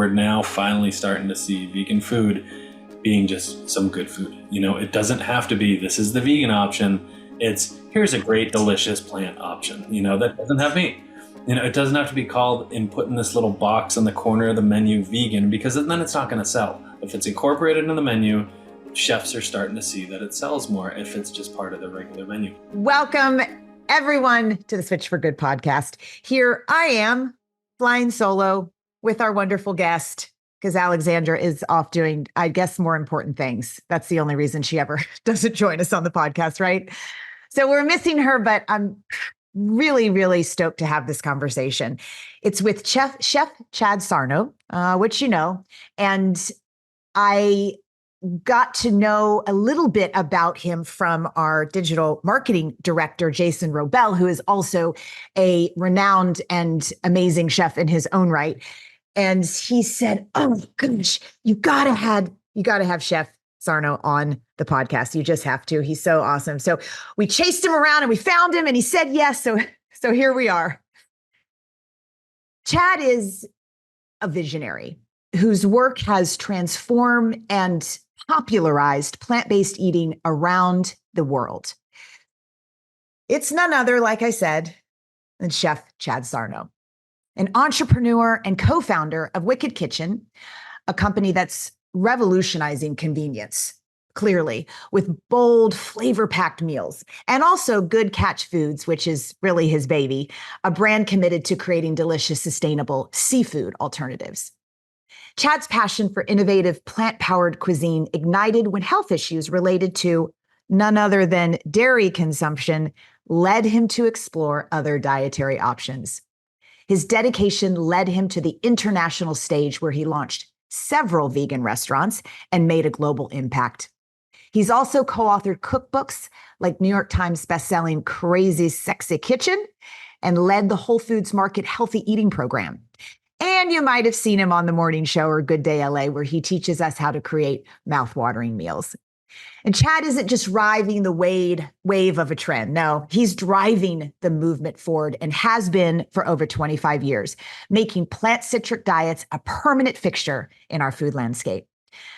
we're now finally starting to see vegan food being just some good food. It doesn't have to be, this is the vegan option. It's, here's a great, delicious plant option, that doesn't have meat. It doesn't have to be called and put in this little box on the corner of the menu vegan, because then it's not going to sell. If it's incorporated in the menu, chefs are starting to see that it sells more if it's just part of the regular menu. Welcome, everyone, to the Switch for Good podcast. Here I am, flying solo with our wonderful guest, because Alexandra is off doing, I guess, more important things. That's the only reason she ever doesn't join us on the podcast, right? So we're missing her, but I'm really, really stoked to have this conversation. It's with Chef Chad Sarno, which you know, and I got to know a little bit about him from our digital marketing director, Jason Robel, who is also a renowned and amazing chef in his own right. And he said, "Oh my gosh, you gotta have Chef Sarno on the podcast. You just have to. He's so awesome." So we chased him around and we found him and he said yes. So here we are. Chad is a visionary whose work has transformed and popularized plant-based eating around the world. It's none other, like I said, than Chef Chad Sarno, an entrepreneur and co-founder of Wicked Kitchen, a company that's revolutionizing convenience, clearly, with bold, flavor-packed meals, and also Good Catch Foods, which is really his baby, a brand committed to creating delicious, sustainable seafood alternatives. Chad's passion for innovative plant-powered cuisine ignited when health issues related to none other than dairy consumption led him to explore other dietary options. His dedication led him to the international stage where he launched several vegan restaurants and made a global impact. He's also co-authored cookbooks like New York Times bestselling Crazy Sexy Kitchen and led the Whole Foods Market Healthy Eating Program. And you might have seen him on The Morning Show or Good Day LA, where he teaches us how to create mouthwatering meals. And Chad isn't just riding the wave of a trend. No, he's driving the movement forward and has been for over 25 years, making plant-centric diets a permanent fixture in our food landscape.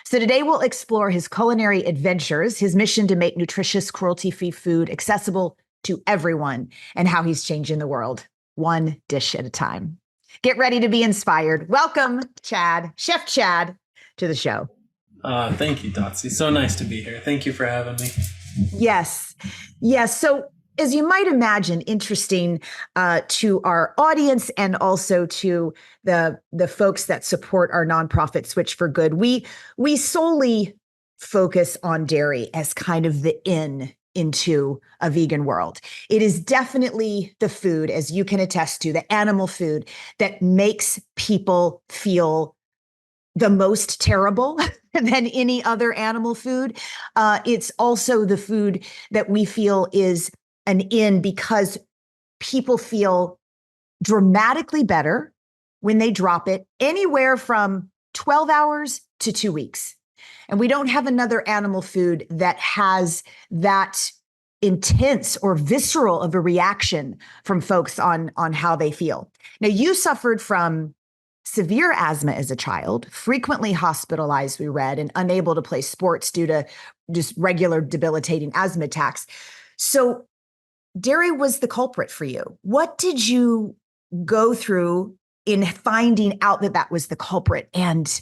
So today we'll explore his culinary adventures, his mission to make nutritious, cruelty-free food accessible to everyone, and how he's changing the world, one dish at a time. Get ready to be inspired. Welcome, Chad, Chef Chad, to the show. Thank you, Dotsy. So nice to be here. Thank you for having me. Yes. So as you might imagine, interesting to our audience and also to the folks that support our nonprofit Switch for Good, we solely focus on dairy as kind of the into a vegan world. It is definitely the food, as you can attest to, the animal food that makes people feel the most terrible than any other animal food. It's also the food that we feel is an in because people feel dramatically better when they drop it, anywhere from 12 hours to 2 weeks. And we don't have another animal food that has that intense or visceral of a reaction from folks on how they feel. Now, you suffered from severe asthma as a child, frequently hospitalized, we read, and unable to play sports due to just regular debilitating asthma attacks. So dairy was the culprit for you. What did you go through in finding out that was the culprit and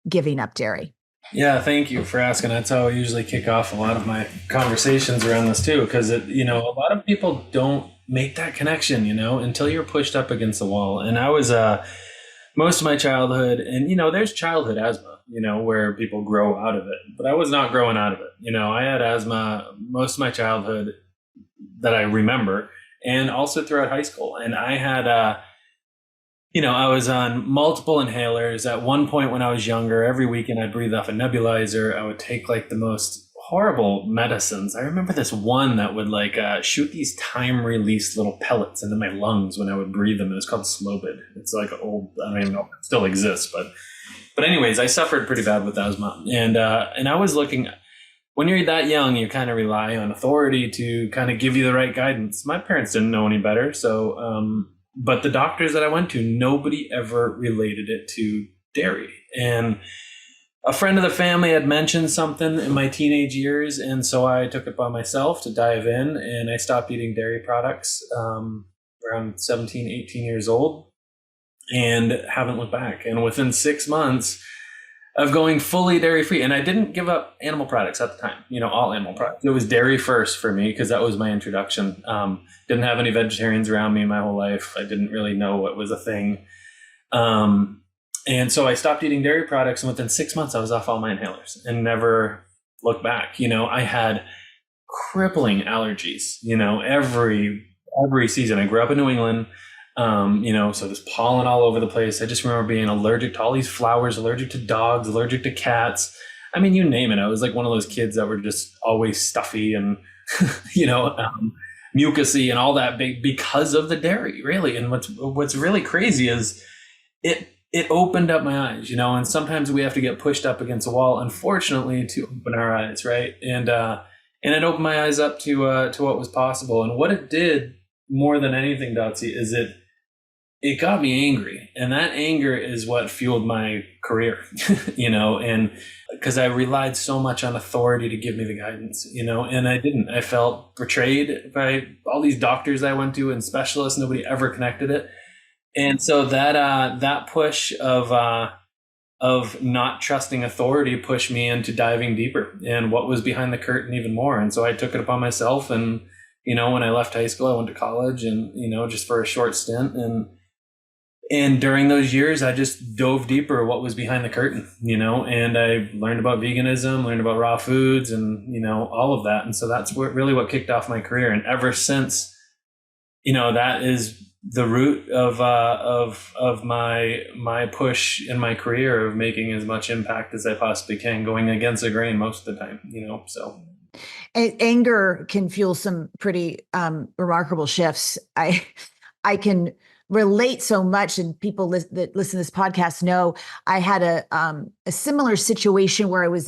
giving up dairy? Yeah, thank you for asking. That's how I usually kick off a lot of my conversations around this too, because a lot of people don't make that connection, until you're pushed up against the wall. And I was most of my childhood, and there's childhood asthma, where people grow out of it, but I was not growing out of it. I had asthma most of my childhood that I remember, and also throughout high school. And I had I was on multiple inhalers. At one point when I was younger, every weekend I'd breathe off a nebulizer. I would take like the most horrible medicines. I remember this one that would shoot these time-released little pellets into my lungs when I would breathe them. It was called Slobid. It's like old, I don't even know if it still exists, but anyways, I suffered pretty bad with asthma. And I was looking, when you're that young, you kind of rely on authority to kind of give you the right guidance. My parents didn't know any better. So, but the doctors that I went to, nobody ever related it to dairy. And a friend of the family had mentioned something in my teenage years, and so I took it upon myself to dive in, and I stopped eating dairy products around 17, 18 years old, and haven't looked back. And within 6 months of going fully dairy free, and I didn't give up animal products at the time, all animal products. It was dairy first for me because that was my introduction. Didn't have any vegetarians around me my whole life. I didn't really know what was a thing. And so I stopped eating dairy products, and within 6 months I was off all my inhalers and never looked back. I had crippling allergies, every season. I grew up in New England. So there's pollen all over the place. I just remember being allergic to all these flowers, allergic to dogs, allergic to cats. I mean, you name it. I was like one of those kids that were just always stuffy and, mucusy and all that because of the dairy, really. And what's really crazy is it opened up my eyes, and sometimes we have to get pushed up against a wall, unfortunately, to open our eyes, right? And it opened my eyes up to what was possible. And what it did more than anything, Dotsy, is it got me angry. And that anger is what fueled my career, and because I relied so much on authority to give me the guidance, and I didn't. I felt betrayed by all these doctors I went to and specialists. Nobody ever connected it. And so that push of not trusting authority pushed me into diving deeper and what was behind the curtain even more. And so I took it upon myself. And, when I left high school, I went to college and, just for a short stint. And during those years, I just dove deeper what was behind the curtain, and I learned about veganism, learned about raw foods and, all of that. And so that's what kicked off my career. And ever since, that is the root of my push in my career of making as much impact as I possibly can, going against the grain most of the time, so. Anger can fuel some pretty remarkable shifts. I can relate so much, and people that listen to this podcast know I had a similar situation where I was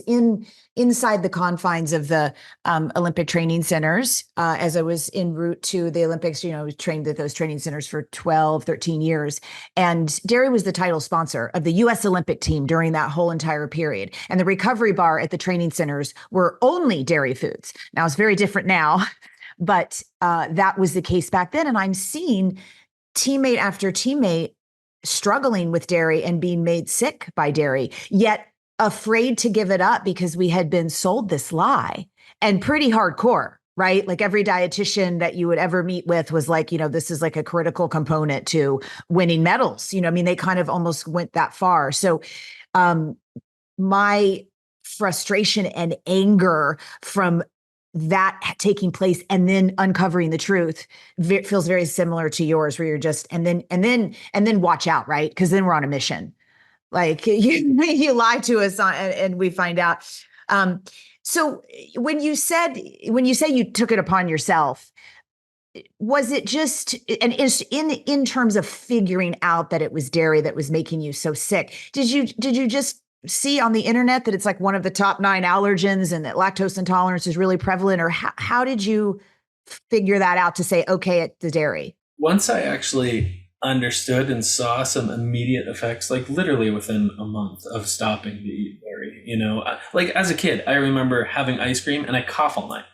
inside the confines of the Olympic training centers as I was en route to the Olympics. I was trained at those training centers for 12, 13 years. And dairy was the title sponsor of the U.S. Olympic team during that whole entire period. And the recovery bar at the training centers were only dairy foods. Now it's very different now, but that was the case back then. And I'm seeing teammate after teammate struggling with dairy and being made sick by dairy, yet afraid to give it up because we had been sold this lie, and pretty hardcore, right? Like every dietitian that you would ever meet with was like, this is like a critical component to winning medals. They kind of almost went that far. So my frustration and anger from that taking place and then uncovering the truth feels very similar to yours, where you're just, and then watch out, right? Because then we're on a mission. Like you lie to us and we find out. So when you say you took it upon yourself, was it just, and is in terms of figuring out that it was dairy that was making you so sick, did you just see on the internet that it's like one of the top 9 allergens and that lactose intolerance is really prevalent? Or how did you figure that out to say, okay, it's the dairy? Once I actually understood and saw some immediate effects, like literally within a month of stopping to eat dairy, like as a kid, I remember having ice cream and I cough all night.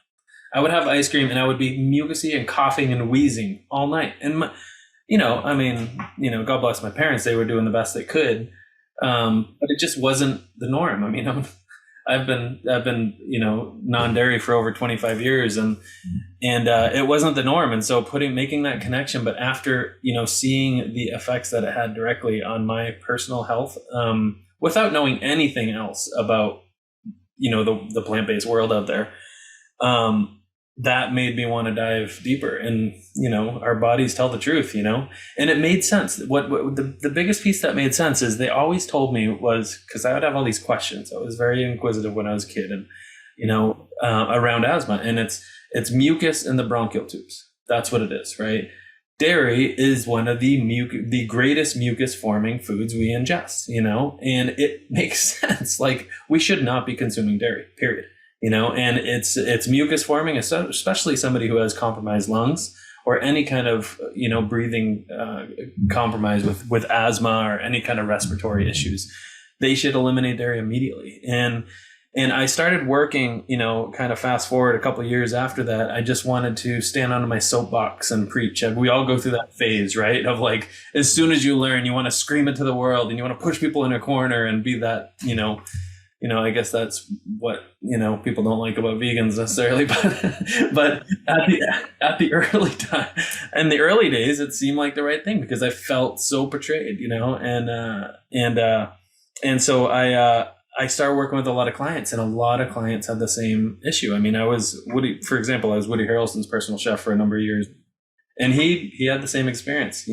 I would have ice cream and I would be mucusy and coughing and wheezing all night. And, God bless my parents. They were doing the best they could. But it just wasn't the norm. I've been non-dairy for over 25 years and it wasn't the norm. And so making that connection, but after, seeing the effects that it had directly on my personal health, without knowing anything else about, the plant-based world out there, that made me want to dive deeper. And, our bodies tell the truth, and it made sense. What the biggest piece that made sense is they always told me was, because I would have all these questions. I was very inquisitive when I was a kid and, around asthma, and it's mucus in the bronchial tubes. That's what it is, right? Dairy is one of the greatest mucus forming foods we ingest, and it makes sense. Like we should not be consuming dairy, period. And it's mucus forming, especially somebody who has compromised lungs or any kind of, breathing compromise with asthma or any kind of respiratory issues, they should eliminate dairy immediately. And I started working, kind of fast forward a couple of years after that. I just wanted to stand on my soapbox and preach. And we all go through that phase, right? Of like, as soon as you learn, you want to scream it to the world and you want to push people in a corner and be that, I guess that's what, people don't like about vegans necessarily, but at the early time, in the early days, it seemed like the right thing because I felt so betrayed, and so I started working with a lot of clients, and a lot of clients had the same issue. I mean, I was Woody Harrelson's personal chef for a number of years, and he had the same experience,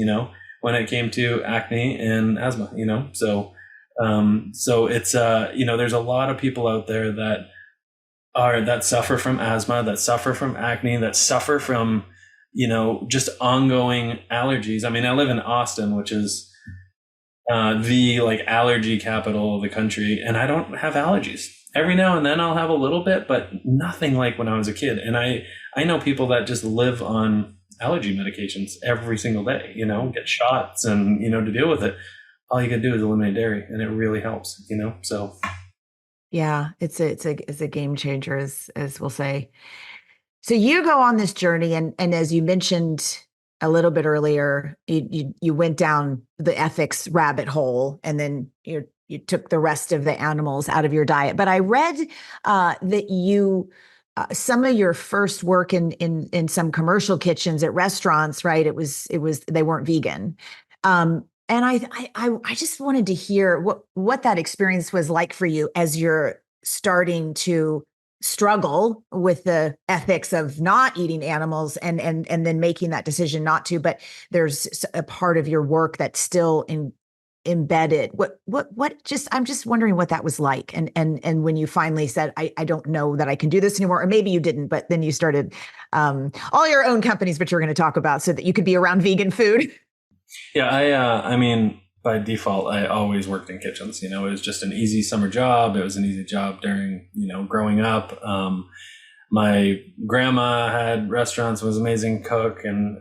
when it came to acne and asthma, so it's, there's a lot of people out there that suffer from asthma, that suffer from acne, that suffer from, just ongoing allergies. I mean, I live in Austin, which is the allergy capital of the country, and I don't have allergies. Every now and then I'll have a little bit, but nothing like when I was a kid. And I know people that just live on allergy medications every single day, get shots and, to deal with it. All you can do is eliminate dairy, and it really helps, so. Yeah, it's a game changer, as we'll say. So you go on this journey, and as you mentioned a little bit earlier, you went down the ethics rabbit hole, and then you took the rest of the animals out of your diet. But I read that you some of your first work in some commercial kitchens at restaurants, right? It was they weren't vegan. And I just wanted to hear what that experience was like for you as you're starting to struggle with the ethics of not eating animals and then making that decision not to, but there's a part of your work that's still embedded. I'm just wondering what that was like. And when you finally said, I don't know that I can do this anymore, or maybe you didn't, but then you started all your own companies, which we're going to talk about, so that you could be around vegan food. Yeah, I mean, by default, I always worked in kitchens. It was just an easy summer job. It was an easy job during, growing up. My grandma had restaurants, was an amazing cook, and,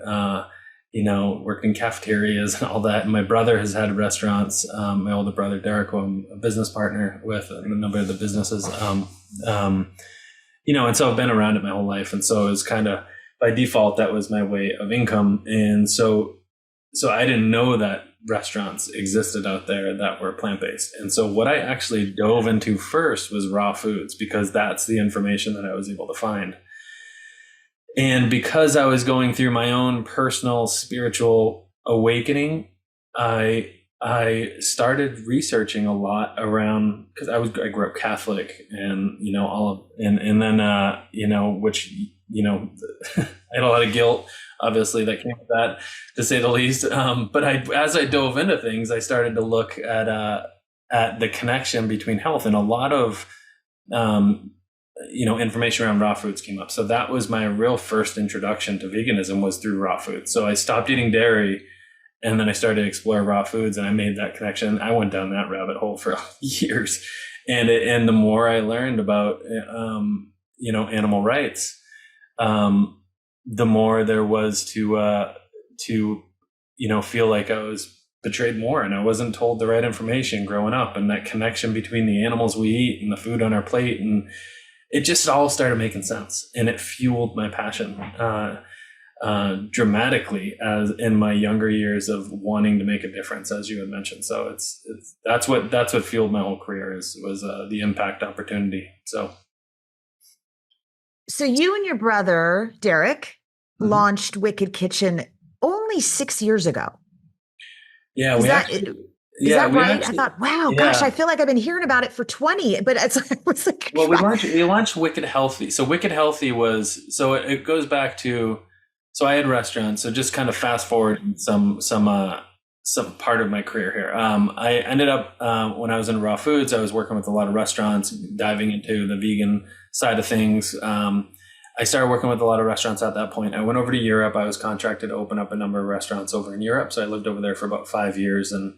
worked in cafeterias and all that. And my brother has had restaurants. My older brother, Derek, who I'm a business partner with a number of the businesses. And so I've been around it my whole life. And so it was kind of, by default, that was my way of income. And so I didn't know that restaurants existed out there that were plant-based. And so what I actually dove into first was raw foods, because that's the information that I was able to find. And because I was going through my own personal spiritual awakening, I started researching a lot around, because I grew up Catholic, and which I had a lot of guilt, obviously, that came with that, to say the least. But as I dove into things, I started to look at the connection between health, and a lot of information around raw foods came up. So that was my real first introduction to veganism, was through raw foods. So I stopped eating dairy, and then I started to explore raw foods, and I made that connection. I went down that rabbit hole for years, and the more I learned about animal rights, the more there was to feel like I was betrayed more, and I wasn't told the right information growing up, and that connection between the animals we eat and the food on our plate, and it just all started making sense, and it fueled my passion dramatically as in my younger years of wanting to make a difference, as you had mentioned. So that's what fueled my whole career was the impact opportunity. So you and your brother Derek launched Wicked Kitchen only 6 years ago. Yeah, Is that right? Actually, I thought, wow, gosh, I feel like I've been hearing about it for 20, but it's like, well, we launched Wicked Healthy. So Wicked Healthy it goes back to, so I had restaurants. So just kind of fast forward some part of my career here. I ended up, when I was in raw foods, I was working with a lot of restaurants, diving into the vegan side of things. I started working with a lot of restaurants at that point. I went over to Europe. I was contracted to open up a number of restaurants over in Europe. So I lived over there for about 5 years, and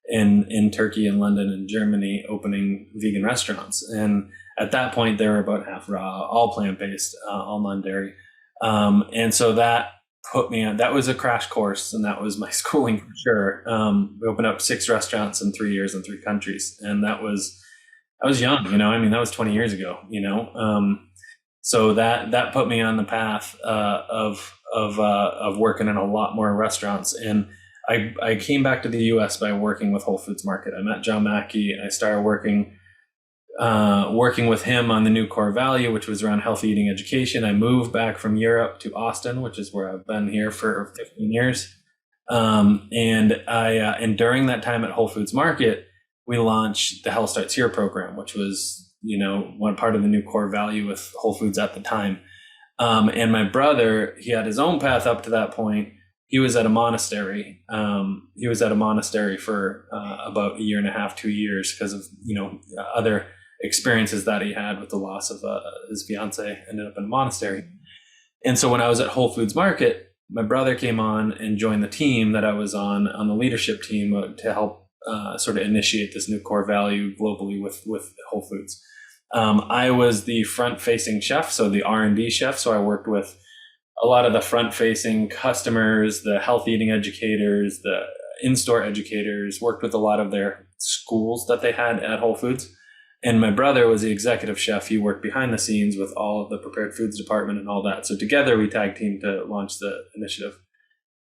in Turkey and London and Germany, opening vegan restaurants. And at that point, they were about half raw, all plant-based, all non-dairy. And so that put me on. That was a crash course, and that was my schooling for sure. We opened up 6 restaurants in 3 years in 3 countries, and I was young, I mean, that was 20 years ago, so that put me on the path of working in a lot more restaurants. And I came back to the U.S. by working with Whole Foods Market. I met John Mackey. I started working with him on the new core value, which was around healthy eating education. I moved back from Europe to Austin, which is where I've been here for 15 years. And during that time at Whole Foods Market, we launched the Health Starts Here program, which was, one part of the new core value with Whole Foods at the time. And my brother, he had his own path up to that point. He was at a monastery. He was at a monastery for about 1.5 years, 2 years because of, other experiences that he had with the loss of his fiance. Ended up in a monastery. And so when I was at Whole Foods Market, my brother came on and joined the team that I was on the leadership team to help sort of initiate this new core value globally with Whole Foods. I was the front-facing chef, so the R&D chef. So I worked with a lot of the front-facing customers, the health eating educators, the in-store educators, worked with a lot of their schools that they had at Whole Foods. And my brother was the executive chef. He worked behind the scenes with all of the prepared foods department and all that. So together we tag teamed to launch the initiative.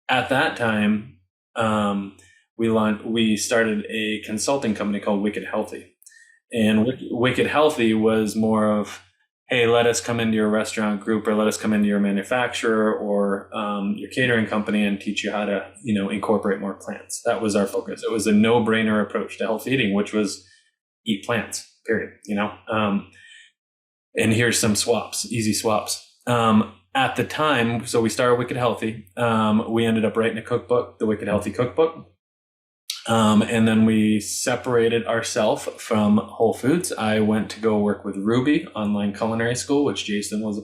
At that time, we started a consulting company called Wicked Healthy. And Wicked Healthy was more of, hey, let us come into your restaurant group, or let us come into your manufacturer or your catering company and teach you how to, incorporate more plants. That was our focus. It was a no-brainer approach to healthy eating, which was eat plants, period. And here's some swaps, easy swaps. At the time, so we started Wicked Healthy. We ended up writing a cookbook, the Wicked Healthy Cookbook. And then we separated ourselves from Whole Foods. I went to go work with Ruby Online Culinary School, which Jason was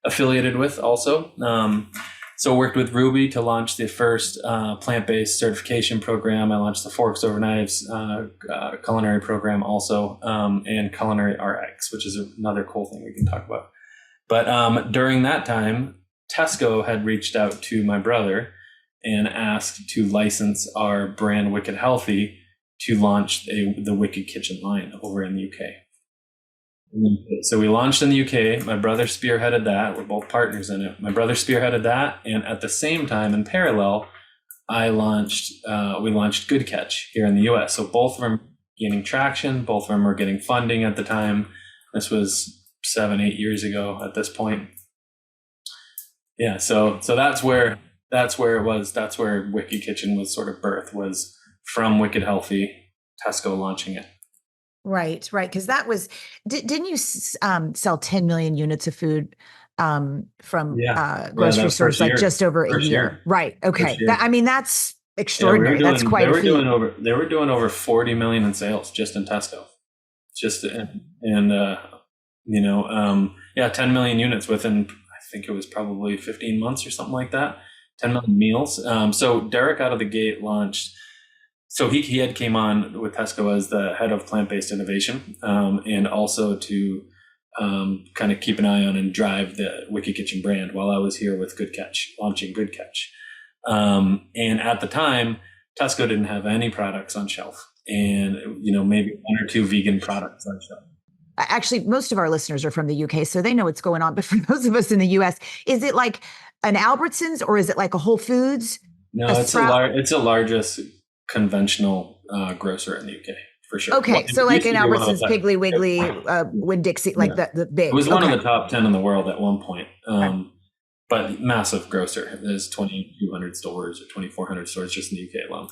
affiliated with also. So worked with Ruby to launch the first plant-based certification program. I launched the Forks Over Knives culinary program also, and Culinary RX, which is another cool thing we can talk about. But during that time, Tesco had reached out to my brother and asked to license our brand Wicked Healthy to launch the Wicked Kitchen line over in the UK. So we launched in the UK. My brother spearheaded that. We're both partners in it. My brother spearheaded that. And at the same time, in parallel, we launched Good Catch here in the US. So both of them gaining traction. Both of them were getting funding at the time. This was 7-8 years ago at this point. Yeah. So that's where it was. That's where Wicked Kitchen was sort of birthed, was from Wicked Healthy, Tesco launching it. Right. Because that was, didn't you sell 10 million units of food from grocery stores, like just over a year? Right. Okay. That's extraordinary. That's quite a feat. They were doing over 40 million in sales just in Tesco. 10 million units within, I think it was probably 15 months or something like that. 10 million meals. So Derek out of the gate launched. So he had came on with Tesco as the head of plant-based innovation, and also to kind of keep an eye on and drive the Wicked Kitchen brand while I was here with Good Catch, launching Good Catch. And at the time, Tesco didn't have any products on shelf, and maybe 1 or 2 vegan products on shelf. Actually, most of our listeners are from the UK, so they know what's going on. But for those of us in the US, is it like an Albertsons or is it like a Whole Foods? No, it's the largest conventional grocer in the UK for sure. Okay, so like an Albertsons, Piggly Wiggly, Winn-Dixie, like the big. It was one of the top 10 in the world at one point, but massive grocer. There's 2,200 stores or 2,400 stores just in the UK alone.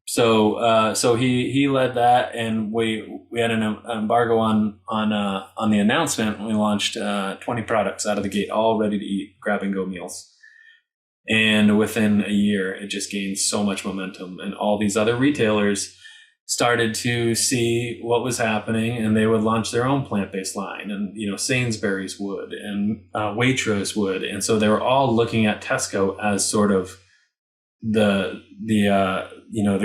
So he led that, and we had an embargo on the announcement. And we launched 20 products out of the gate, all ready to eat, grab and go meals. And within a year, it just gained so much momentum, and all these other retailers started to see what was happening, and they would launch their own plant-based line, and Sainsbury's would, and Waitrose would, and so they were all looking at Tesco as sort of the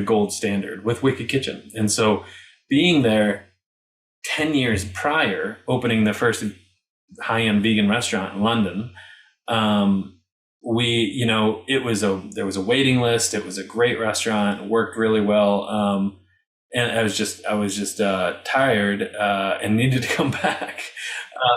gold standard with Wicked Kitchen. And so being there 10 years prior, opening the first high-end vegan restaurant in London, there was a waiting list. It was a great restaurant, worked really well. And I was just tired and needed to come back.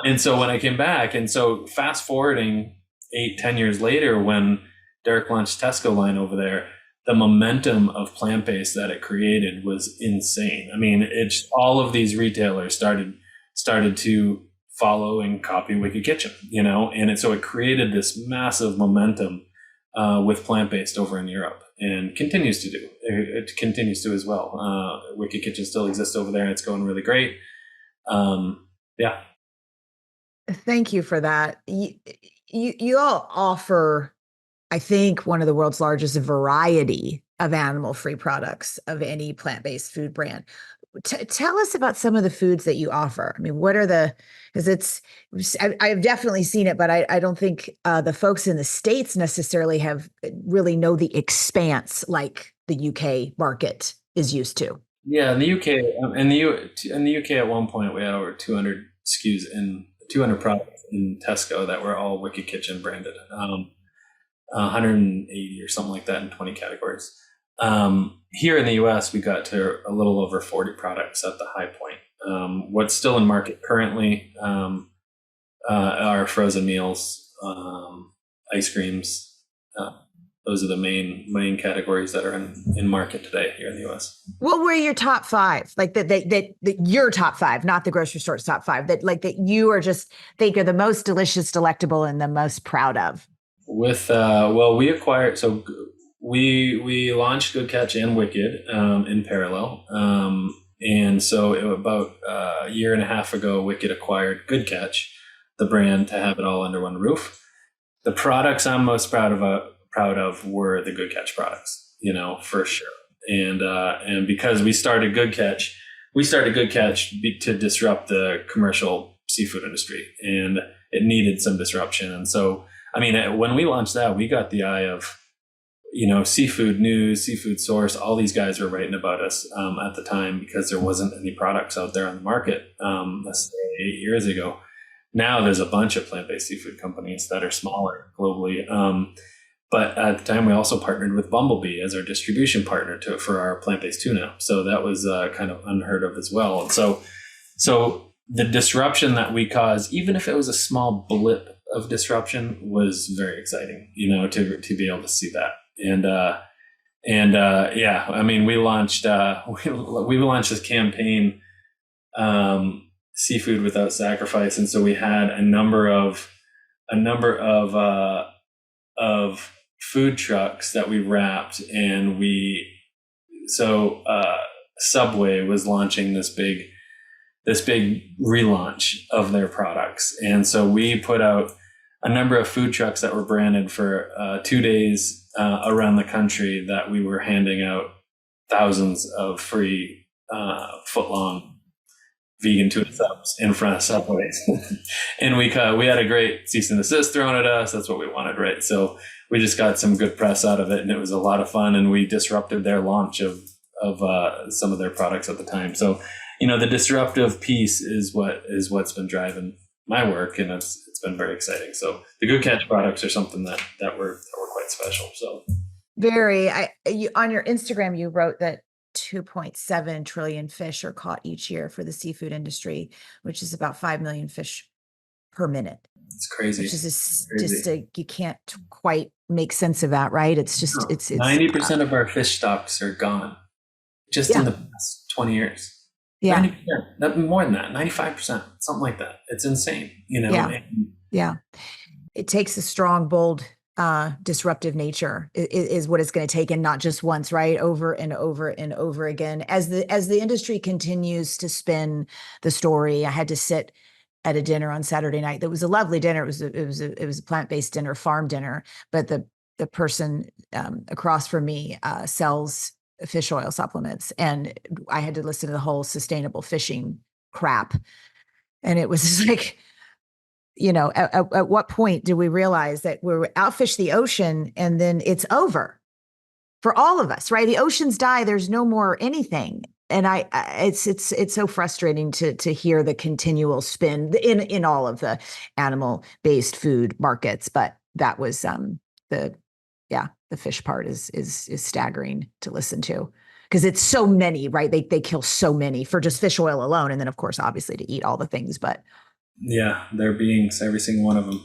And so when I came back, and so fast forwarding 8, 10 years later, when Derek launched Tesco line over there, the momentum of plant-based that it created was insane. I mean, it's all of these retailers started to follow and copy Wicked Kitchen, and so it created this massive momentum with plant-based over in Europe, and continues to do. It continues to as well. Wicked Kitchen still exists over there, and it's going really great. Yeah. Thank you for that. You all offer, I think, one of the world's largest variety of animal-free products of any plant-based food brand. Tell us about some of the foods that you offer. I mean, what are because I've definitely seen it, but I don't think the folks in the States necessarily really know the expanse like the UK market is used to. Yeah, in the UK, in the UK at one point we had over 200 SKUs and 200 products in Tesco that were all Wicked Kitchen branded. 180 or something like that in 20 categories. Here in the US, we got to a little over 40 products at the high point. What's still in market currently are frozen meals, ice creams. Those are the main categories that are in market today here in the US. What were your top five? Like that your top five, not the grocery store's top five, that you are just think are the most delicious, delectable, and the most proud of? With we launched Good Catch and Wicked in parallel, and so about a year and a half ago, Wicked acquired Good Catch, the brand, to have it all under one roof. The products I'm most proud of were the Good Catch products, for sure. And because we started Good Catch to disrupt the commercial seafood industry, and it needed some disruption. And so, I mean, when we launched that, we got the eye of, Seafood News, Seafood Source. All these guys were writing about us at the time because there wasn't any products out there on the market. Let's say 8 years ago. Now there's a bunch of plant-based seafood companies that are smaller globally. But at the time, we also partnered with Bumblebee as our distribution partner for our plant-based tuna. So that was kind of unheard of as well. And so the disruption that we caused, even if it was a small blip of disruption, was very exciting, to be able to see that. Yeah, I mean, we launched this campaign, Seafood Without Sacrifice. And so we had a number of food trucks that we wrapped, and Subway was launching this big relaunch of their products. And so we put out a number of food trucks that were branded for 2 days around the country, that we were handing out thousands of free foot-long vegan tuna subs in front of Subways. And we had a great cease and desist thrown at us. That's what we wanted, right? So we just got some good press out of it, and it was a lot of fun, and we disrupted their launch of some of their products at the time. So, the disruptive piece is what's been driving my work, and it's been very exciting. So the Good Catch products are something that were quite special. So on your Instagram, you wrote that 2.7 trillion fish are caught each year for the seafood industry, which is about 5 million fish per minute. It's crazy. Which is you can't quite make sense of that, right? It's just, it's 90% of our fish stocks are gone just in the past 20 years. Yeah. 90%, more than that, 95%, something like that. It's insane, Yeah. It takes a strong, bold, disruptive nature is what it's going to take, and not just once, right? Over and over and over again. As the industry continues to spin the story, I had to sit at a dinner on Saturday night. That was a lovely dinner. It was a plant-based dinner, farm dinner, but the person across from me sells fish oil supplements, and I had to listen to the whole sustainable fishing crap. And it was just like, at what point do we realize that we're outfish the ocean and then it's over for all of us, right? The oceans die. There's no more anything. And it's so frustrating to hear the continual spin in all of the animal-based food markets. But that was the fish part is staggering to listen to, because it's so many, right? They kill so many for just fish oil alone, and then of course obviously to eat all the things. But yeah, they're beings, every single one of them,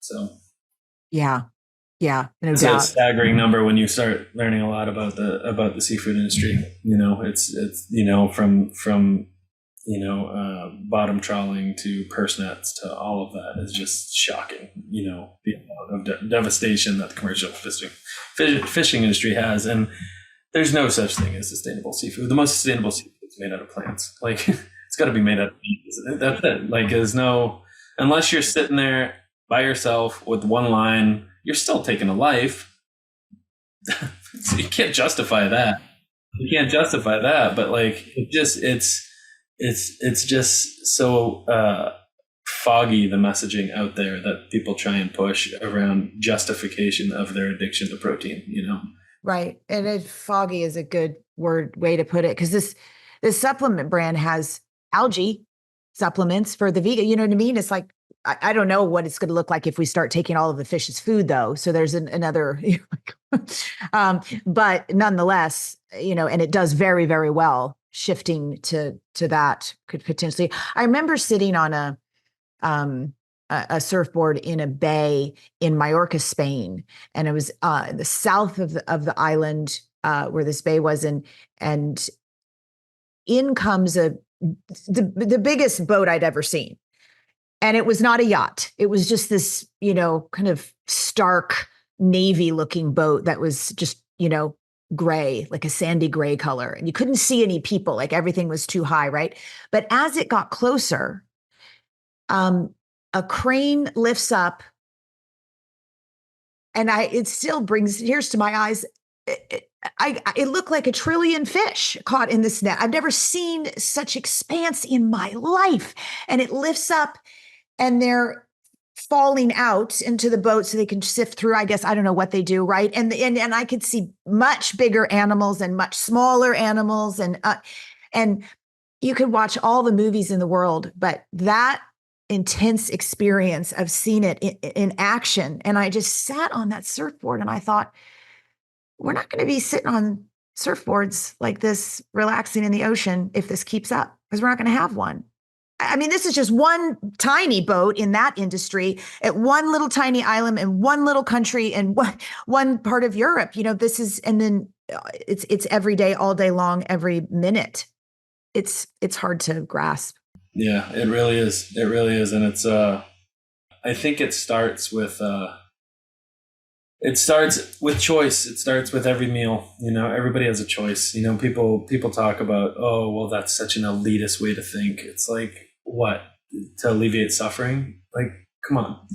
so yeah, no it's doubt. a staggering number when you start learning a lot about the seafood industry. It's from bottom trawling to purse nets to all of that is just shocking. The amount of devastation that the commercial fishing industry has, and there's no such thing as sustainable seafood. The most sustainable seafood is made out of plants. Like it's got to be made out of meat. That's it. Like there's no, unless you're sitting there by yourself with one line, you're still taking a life. So you can't justify that. But like it's just so foggy, the messaging out there that people try and push around justification of their addiction to protein. Right, and foggy is a good way to put it, because this supplement brand has algae supplements for the vegan. You know what I mean? It's like, I don't know what it's going to look like if we start taking all of the fish's food, though. So there's another, but nonetheless, and it does very, very well. Shifting to that could potentially. I remember sitting on a surfboard in a bay in Majorca, Spain, and it was the south of the island where this bay was, and in comes the biggest boat I'd ever seen. And it was not a yacht. It was just this, kind of stark navy looking boat that was just, gray, like a sandy gray color. And you couldn't see any people, like everything was too high, right? But as it got closer, a crane lifts up, and it still brings tears to my eyes. It looked like 1 trillion fish caught in this net. I've never seen such expanse in my life. And it lifts up, and they're falling out into the boat so they can sift through. I guess, I don't know what they do, right? And I could see much bigger animals and much smaller animals, and you could watch all the movies in the world, but that intense experience of seeing it in action. And I just sat on that surfboard and I thought, we're not going to be sitting on surfboards like this, relaxing in the ocean, if this keeps up, because we're not going to have one. I mean, this is just one tiny boat in that industry at one little tiny island in one little country and one part of Europe. This is, and then it's every day, all day long, every minute. It's hard to grasp. Yeah, it really is. It really is. And it's, I think it starts with choice. It starts with every meal. Everybody has a choice. People talk about, oh, well, that's such an elitist way to think. It's like, what? To alleviate suffering? Like, come on.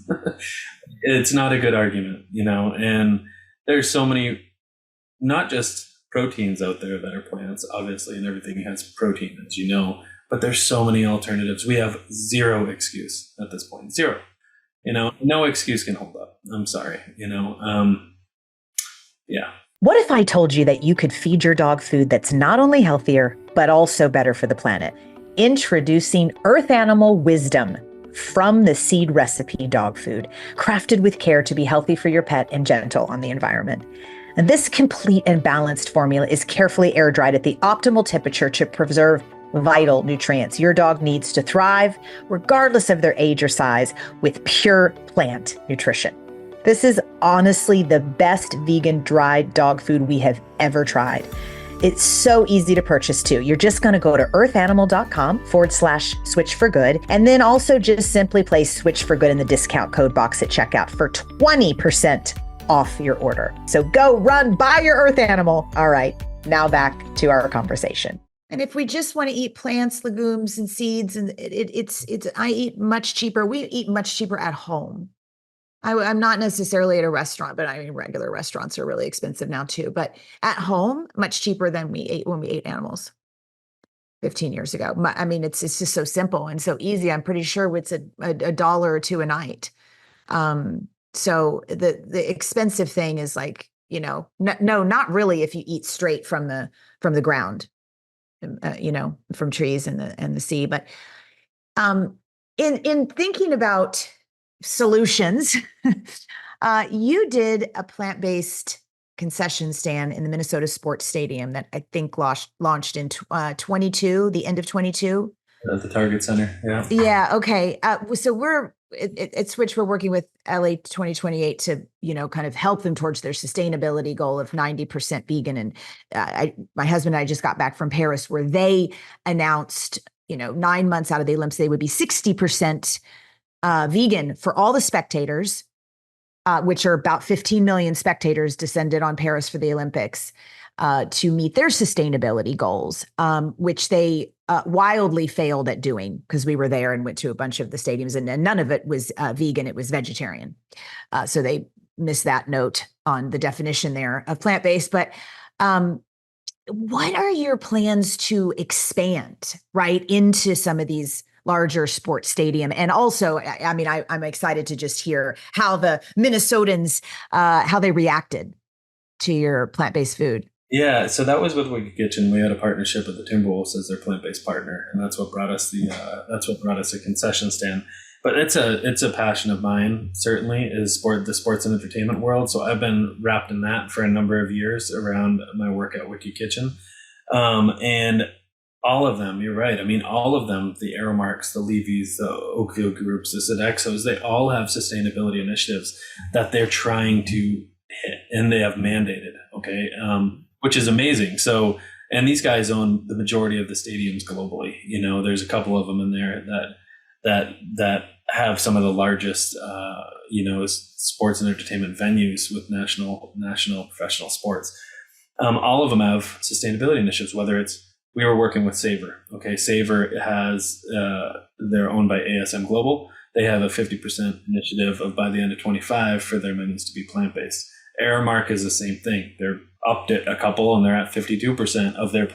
It's not a good argument, and there's so many, not just proteins out there that are plants, obviously, and everything has protein, as you know, but there's so many alternatives. We have zero excuse at this point. Zero. No excuse can hold up. I'm sorry. Yeah. What if I told you that you could feed your dog food that's not only healthier, but also better for the planet? Introducing Earth Animal Wisdom from the Seed Recipe dog food, crafted with care to be healthy for your pet and gentle on the environment. And this complete and balanced formula is carefully air dried at the optimal temperature to preserve vital nutrients your dog needs to thrive, regardless of their age or size, with pure plant nutrition. This is honestly the best vegan dried dog food we have ever tried. It's so easy to purchase too. You're just going to go to earthanimal.com/switch for good. And then also just simply place switch for good in the discount code box at checkout for 20% off your order. So go run, buy your Earth Animal. All right, now back to our conversation. And if we just want to eat plants, legumes, and seeds, and I eat much cheaper. We eat much cheaper at home. I'm not necessarily at a restaurant, but regular restaurants are really expensive now too. But at home, much cheaper than we ate when we ate animals 15 years ago. I mean, it's just so simple and so easy. I'm pretty sure it's a dollar or two a night. So the expensive thing is like, no, not really if you eat straight from the ground, from trees and the sea. But in thinking about solutions, You did a plant-based concession stand in the Minnesota Sports Stadium that I think launched in 22, the end of 22. At the Target Center. Yeah. Yeah. Okay. So it's which we're working with LA 2028 to, kind of help them towards their sustainability goal of 90% vegan. And my husband and I just got back from Paris where they announced, 9 months out of the Olympics, they would be 60% vegan for all the spectators, which are about 15 million spectators descended on Paris for the Olympics, to meet their sustainability goals, which they wildly failed at doing because we were there and went to a bunch of the stadiums and none of it was vegan, it was vegetarian. So they missed that note on the definition there of plant-based. But what are your plans to expand right into some of these larger sports stadium? And also, I'm excited to just hear how the Minnesotans, how they reacted to your plant-based food. Yeah, so that was with Wicked Kitchen. We had a partnership with the Timberwolves as their plant-based partner, and that's what brought us a concession stand. But it's a passion of mine, certainly, is the sports and entertainment world. So I've been wrapped in that for a number of years around my work at Wicked Kitchen. And all of them, you're right. I mean, all of them, the Aeromarks, the Levy's, the Oakville groups, the Sodexos, they all have sustainability initiatives that they're trying to hit, and they have mandated, okay, which is amazing. So, and these guys own the majority of the stadiums globally. There's a couple of them in there that have some of the largest, sports and entertainment venues with national professional sports. All of them have sustainability initiatives, whether it's, we were working with Savor. Okay, Savor has, they're owned by ASM Global. They have a 50% initiative of by the end of 25 for their menus to be plant-based. Airmark is the same thing. They're upped it a couple and they're at 52% of their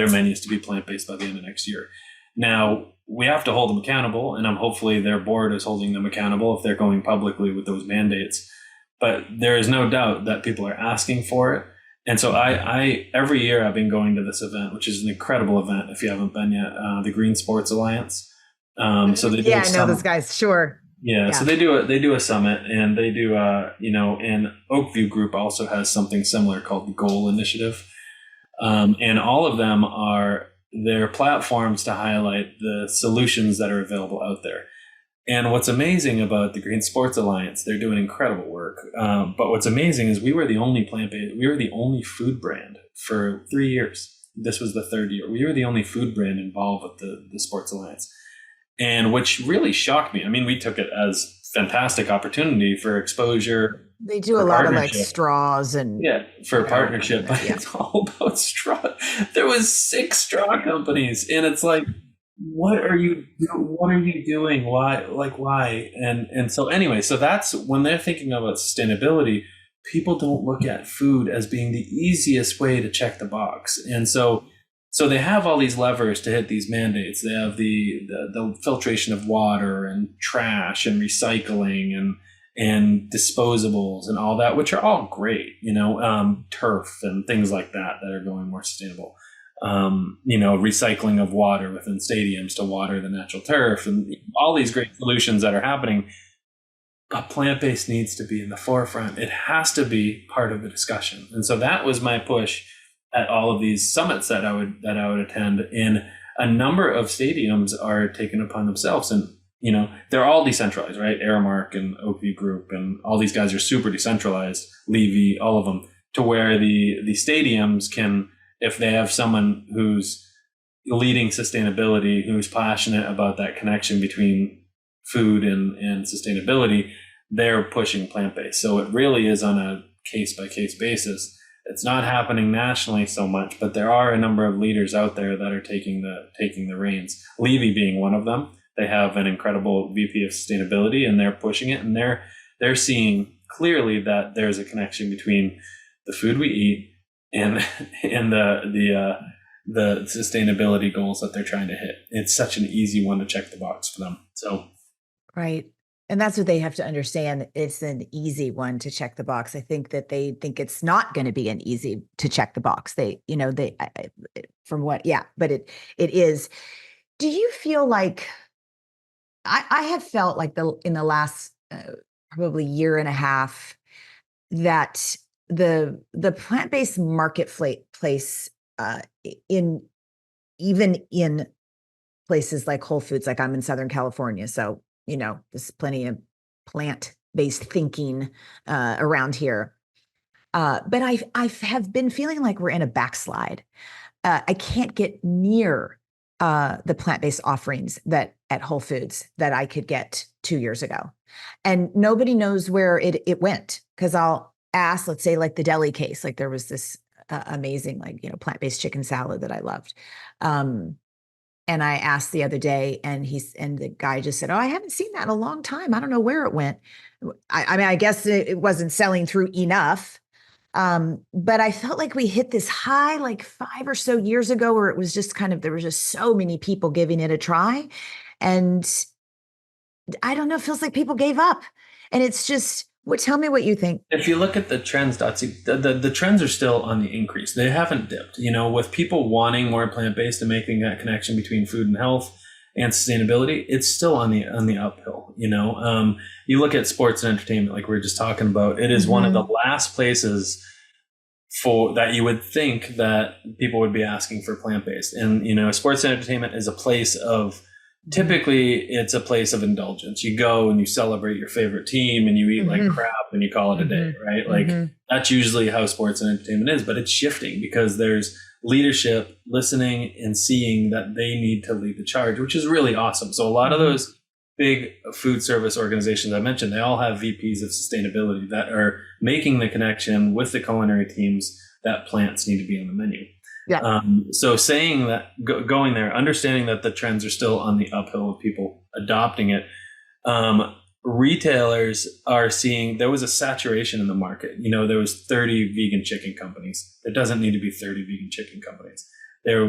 menus to be plant-based by the end of next year. Now, we have to hold them accountable, and hopefully their board is holding them accountable if they're going publicly with those mandates. But there is no doubt that people are asking for it. And so I every year I've been going to this event, which is an incredible event if you haven't been yet, the Green Sports Alliance. So they do I know those guys, sure. Yeah, so they do a summit, and they do and Oakview Group also has something similar called the Goal Initiative, and all of them are their platforms to highlight the solutions that are available out there. And what's amazing about the Green Sports Alliance, they're doing incredible work. But what's amazing is we were the only food brand for 3 years. This was the third year. We were the only food brand involved with the Sports Alliance. And which really shocked me. I mean, we took it as fantastic opportunity for exposure. They do a lot of like straws and for partnership, but it's all about straw. There was 6 straw companies, and it's like, what are you doing? Why? And so anyway, so that's when they're thinking about sustainability, people don't look at food as being the easiest way to check the box. And so they have all these levers to hit these mandates. They have the filtration of water and trash and recycling and disposables and all that, which are all great, turf and things like that are going more sustainable. Recycling of water within stadiums to water the natural turf and all these great solutions that are happening. But plant-based needs to be in the forefront. It has to be part of the discussion. And so that was my push at all of these summits that I would attend. And a number of stadiums are taken upon themselves, and they're all decentralized, right? Airmark and Oakview Group and all these guys are super decentralized. Levy, all of them, to where the stadiums can, if they have someone who's leading sustainability, who's passionate about that connection between food and sustainability, they're pushing plant-based. So it really is on a case-by-case basis. It's not happening nationally so much, but there are a number of leaders out there that are taking the reins. Levy being one of them. They have an incredible VP of sustainability, and they're pushing it, and they're seeing clearly that there's a connection between the food we eat and the sustainability goals that they're trying to hit. It's such an easy one to check the box for them. So, right. And that's what they have to understand. It's an easy one to check the box. I think that they think it's not going to be an easy to check the box. But it is. Do you feel like, I have felt like in the last probably year and a half that the plant-based marketplace in even in places like Whole Foods, like I'm in Southern California, so there's plenty of plant-based thinking around here. But I have been feeling like we're in a backslide. I can't get near the plant-based offerings that at Whole Foods that I could get 2 years ago. And nobody knows where it went, because I'll ask, let's say like the deli case, like there was this amazing, plant-based chicken salad that I loved. And I asked the other day, and the guy just said, "Oh, I haven't seen that in a long time. I don't know where it went." I mean, I guess it wasn't selling through enough. But I felt like we hit this high like 5 or so years ago, where it was just there were just so many people giving it a try. And I don't know, it feels like people gave up. And it's just, tell me what you think. If you look at the trends, Dotsy, the trends are still on the increase. They haven't dipped, with people wanting more plant-based and making that connection between food and health and sustainability. It's still on the uphill. You look at sports and entertainment, like we were just talking about, it is one of the last places for that you would think that people would be asking for plant-based. And, sports and entertainment is a place of, typically it's a place of indulgence. You go and you celebrate your favorite team and you eat like crap and you call it a day, right? Like that's usually how sports and entertainment is, but it's shifting because there's leadership listening and seeing that they need to lead the charge, which is really awesome. So a lot of those big food service organizations I mentioned, they all have VPs of sustainability that are making the connection with the culinary teams that plants need to be on the menu. Yeah. So saying that, going there, understanding that the trends are still on the uphill of people adopting it. Retailers are seeing there was a saturation in the market. There was 30 vegan chicken companies. There doesn't need to be 30 vegan chicken companies. There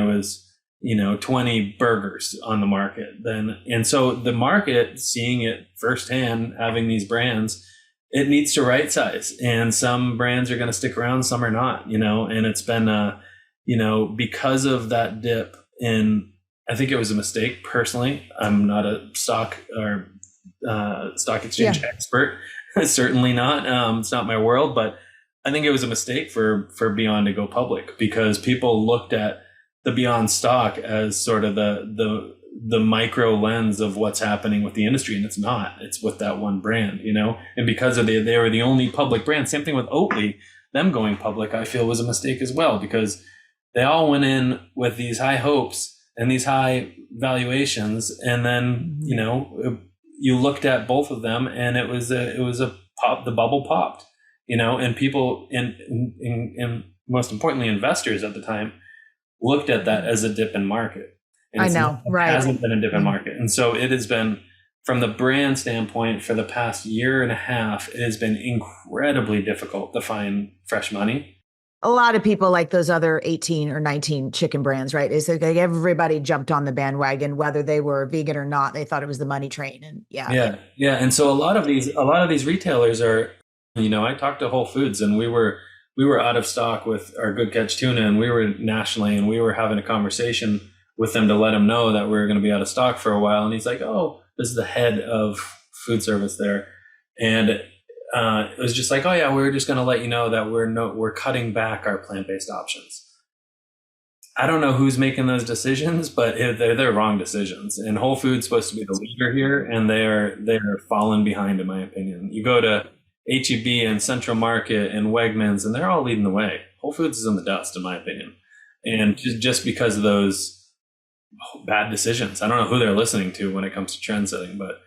was 20 burgers on the market then. And so the market, seeing it firsthand, having these brands, it needs to right size. And some brands are going to stick around, some are not, and it's been, because of that dip in, I think it was a mistake personally. I'm not a stock exchange expert. Certainly not. It's not my world, but I think it was a mistake for Beyond to go public, because people looked at the Beyond stock as sort of the micro lens of what's happening with the industry, and it's not. It's with that one brand, and because they were the only public brand. Same thing with Oatly. Them going public, I feel, was a mistake as well, because they all went in with these high hopes and these high valuations, and then you looked at both of them, and it was a pop. The bubble popped, and people and most importantly investors at the time looked at that as a dip in market. And I know, right? It hasn't been a dip in market. And so it has been, from the brand standpoint, for the past year and a half, it has been incredibly difficult to find fresh money. A lot of people, like those other 18 or 19 chicken brands, right? It's like everybody jumped on the bandwagon, whether they were vegan or not. They thought it was the money train. And yeah. And so a lot of these retailers are, I talked to Whole Foods, and we were out of stock with our Good Catch tuna, and we were nationally, and we were having a conversation with them to let him know that we were going to be out of stock for a while. And he's like, "Oh, this is the head of food service there." And it was just like, "Oh yeah, we're just going to let you know that we're cutting back our plant-based options." I don't know who's making those decisions, but they're wrong decisions. And Whole Foods is supposed to be the leader here, and they're falling behind, in my opinion. You go to H-E-B and Central Market and Wegmans, and they're all leading the way. Whole Foods is in the dust, in my opinion. And just because of those bad decisions. I don't know who they're listening to when it comes to trend setting, but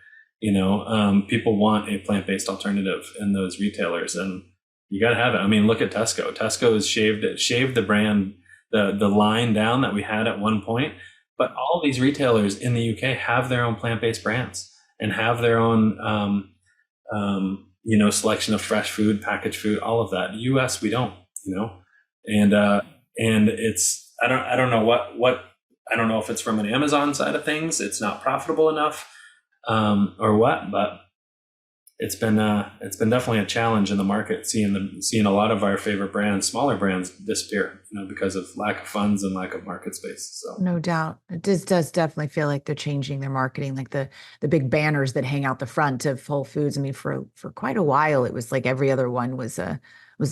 people want a plant-based alternative in those retailers, and you got to have it. I mean, look at Tesco. Tesco has shaved the brand, the line down that we had at one point, but all these retailers in the UK have their own plant-based brands and have their own selection of fresh food, packaged food, all of that. US, we don't, and it's, I don't know what I don't know if it's from an Amazon side of things, it's not profitable enough, or what, but it's been definitely a challenge in the market, seeing a lot of our favorite brands, smaller brands, disappear, because of lack of funds and lack of market space. So no doubt, it does definitely feel like they're changing their marketing, like the big banners that hang out the front of Whole Foods. I mean, for quite a while, it was like every other one was a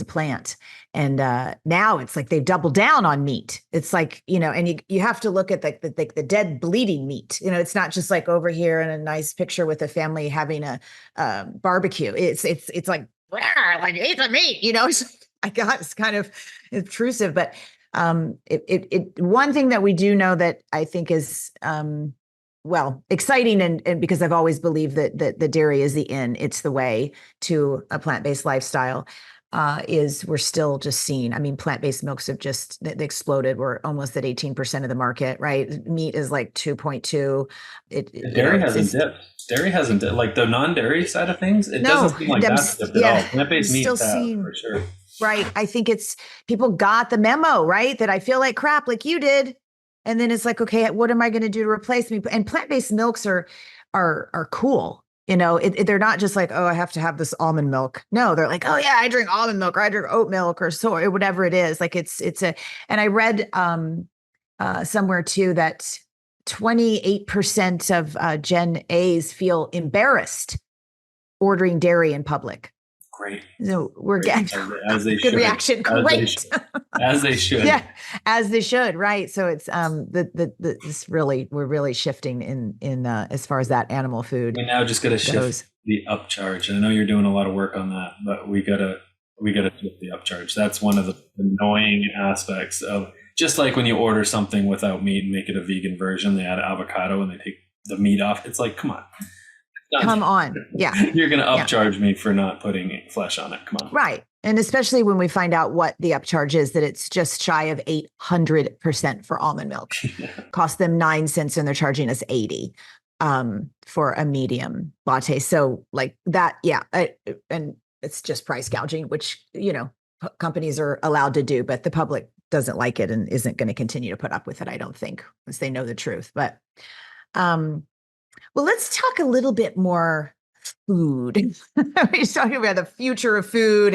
plant, and now it's like they've doubled down on meat. It's like, and you have to look at the dead bleeding meat. It's not just like over here in a nice picture with a family having a barbecue. It's like, like eat the meat. It's kind of intrusive, but one thing that we do know that I think is exciting, and because I've always believed that the dairy is the it's the way to a plant-based lifestyle, is we're still just seeing, plant-based milks have just they exploded. We're almost at 18% of the market, right? Meat is like 2.2. Dairy hasn't dipped. Dairy hasn't dipped. Like the non-dairy side of things, it doesn't seem like that's dipped at all. Plant-based meat for sure. Right. I think it's people got the memo, right? That I feel like crap, like you did. And then it's like, okay, what am I going to do to replace me? And plant-based milks are cool. They're not just like, oh, I have to have this almond milk. No, they're like, oh yeah, I drink almond milk, or I drink oat milk, or soy, or whatever it is. Like and I read somewhere too that 28% of Gen A's feel embarrassed ordering dairy in public. Great. So we're getting as they good should. reaction. Great. As they should. Yeah, as they should. Right. So it's we're really shifting in as far as that animal food. We now just got to shift the upcharge. And I know you're doing a lot of work on that, but we gotta shift the upcharge. That's one of the annoying aspects of, just like when you order something without meat and make it a vegan version, they add avocado and they take the meat off. It's like, come on. Come on. Yeah. You're going to upcharge me for not putting flesh on it. Come on. Right. And especially when we find out what the upcharge is, that it's just shy of 800% for almond milk. Cost them 9 cents and they're charging us 80 for a medium latte. So like that, yeah. And it's just price gouging, which, companies are allowed to do, but the public doesn't like it and isn't going to continue to put up with it, I don't think, once they know the truth. But well, let's talk a little bit more food. We're talking about the future of food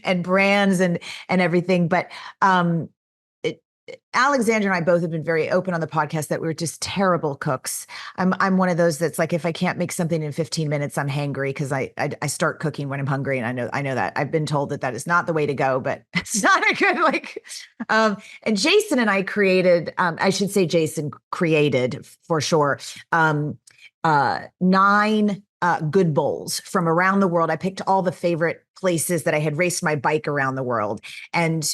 and brands and everything. But Alexandra and I both have been very open on the podcast that we're just terrible cooks. I'm one of those that's like, if I can't make something in 15 minutes, I'm hangry, because I start cooking when I'm hungry, and I know that I've been told that is not the way to go, but it's not a good and Jason and I created, I should say Jason created for sure, 9 good bowls from around the world. I picked all the favorite places that I had raced my bike around the world, and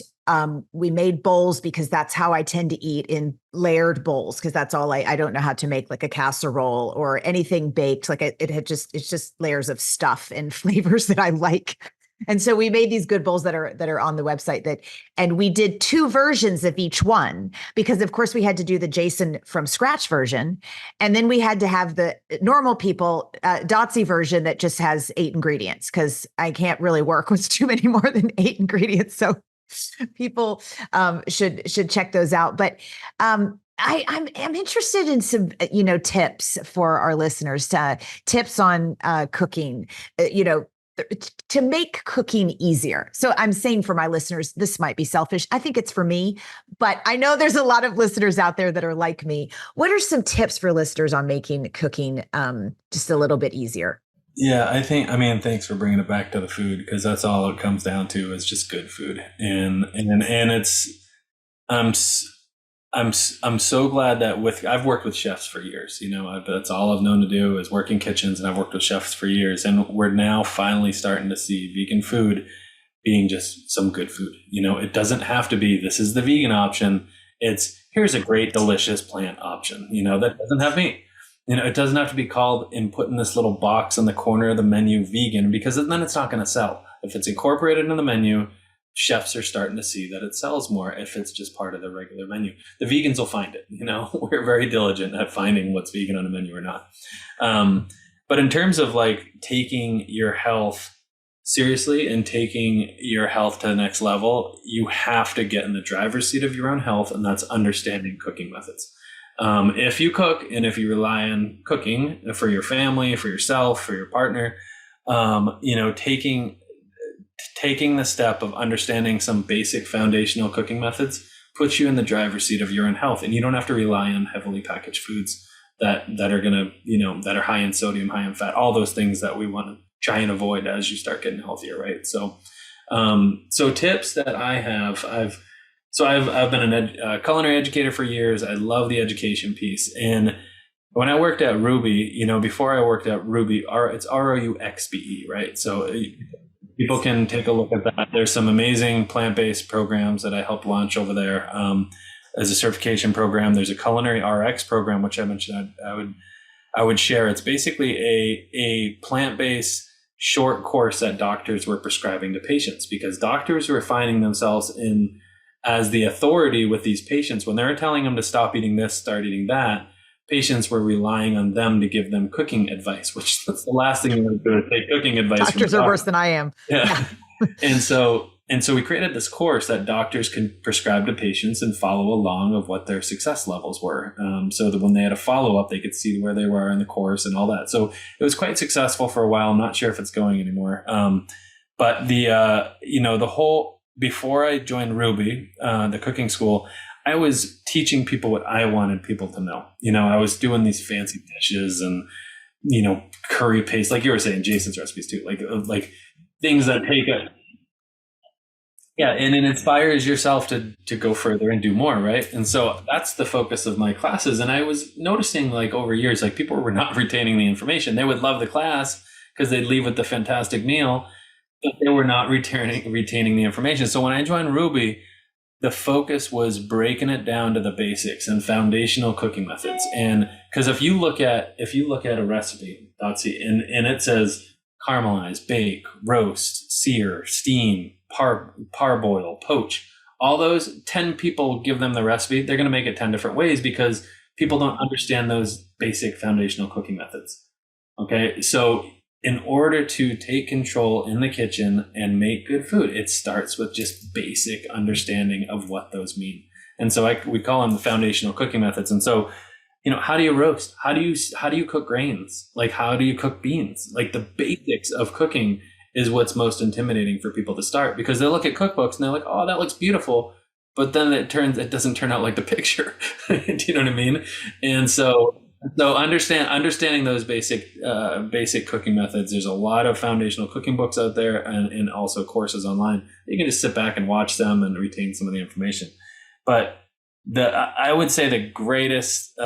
we made bowls because that's how I tend to eat, in layered bowls, because that's all I don't know how to make like a casserole or anything baked. Like it's just layers of stuff and flavors that I like. And so we made these good bowls that are on the website, and we did 2 versions of each one, because of course we had to do the Jason from scratch version. And then we had to have the normal people, Dotsy version that just has 8 ingredients, because I can't really work with too many more than 8 ingredients. So people should check those out. But I'm interested in some, tips for our listeners, tips on cooking, to make cooking easier. So I'm saying for my listeners, this might be selfish. I think it's for me, but I know there's a lot of listeners out there that are like me. What are some tips for listeners on making cooking just a little bit easier? Yeah, thanks for bringing it back to the food, because that's all it comes down to, is just good food. And it's, I'm so glad that I've worked with chefs for years. That's all I've known to do is work in kitchens, and I've worked with chefs for years. And we're now finally starting to see vegan food being just some good food. It doesn't have to be, this is the vegan option. It's, here's a great, delicious plant option, that doesn't have meat. It doesn't have to be called and put in this little box on the corner of the menu vegan, because then it's not going to sell. If it's incorporated into the menu, chefs are starting to see that it sells more. If it's just part of the regular menu, the vegans will find it. We're very diligent at finding what's vegan on a menu or not. But in terms of like taking your health seriously and taking your health to the next level, you have to get in the driver's seat of your own health, and that's understanding cooking methods. If you cook, and if you rely on cooking for your family, for yourself, for your partner, taking the step of understanding some basic foundational cooking methods puts you in the driver's seat of your own health, and you don't have to rely on heavily packaged foods that are going to, that are high in sodium, high in fat, all those things that we want to try and avoid as you start getting healthier, right? So, so tips that I have, I've been a culinary educator for years. I love the education piece. And when I worked at Ruby, before I worked at Ruby, it's ROUXBE, right? So people can take a look at that. There's some amazing plant-based programs that I helped launch over there as a certification program. There's a culinary RX program, which I mentioned I would share. It's basically a plant-based short course that doctors were prescribing to patients, because doctors were finding themselves as the authority with these patients. When they were telling them to stop eating this, start eating that, patients were relying on them to give them cooking advice, which that's the last thing you want to do is take cooking advice. Doctors are worse than I am. Yeah. And so we created this course that doctors can prescribe to patients and follow along of what their success levels were. So that when they had a follow-up, they could see where they were in the course and all that. So it was quite successful for a while. I'm not sure if it's going anymore. But before I joined Ruby, the cooking school, I was teaching people what I wanted people to know. I was doing these fancy dishes and, curry paste, like you were saying, Jason's recipes too, like things that take and it inspires yourself to go further and do more, right? And so that's the focus of my classes. And I was noticing over years, people were not retaining the information. They would love the class because they'd leave with the fantastic meal, but they were not retaining the information. So when I joined Ruby, the focus was breaking it down to the basics and foundational cooking methods. And because if you look at a recipe, and it says caramelize, bake, roast, sear, steam, parboil, poach, all those 10 people give them the recipe, they're going to make it 10 different ways because people don't understand those basic foundational cooking methods. Okay. So in order to take control in the kitchen and make good food, it starts with just basic understanding of what those mean. And so we call them the foundational cooking methods. And so, how do you roast? How do you cook grains? How do you cook beans? The basics of cooking is what's most intimidating for people to start, because they look at cookbooks and they're like, oh, that looks beautiful. But then it doesn't turn out like the picture. Do you know what I mean? And so understanding those basic cooking methods, there's a lot of foundational cooking books out there and also courses online. You can just sit back and watch them and retain some of the information. But I would say the greatest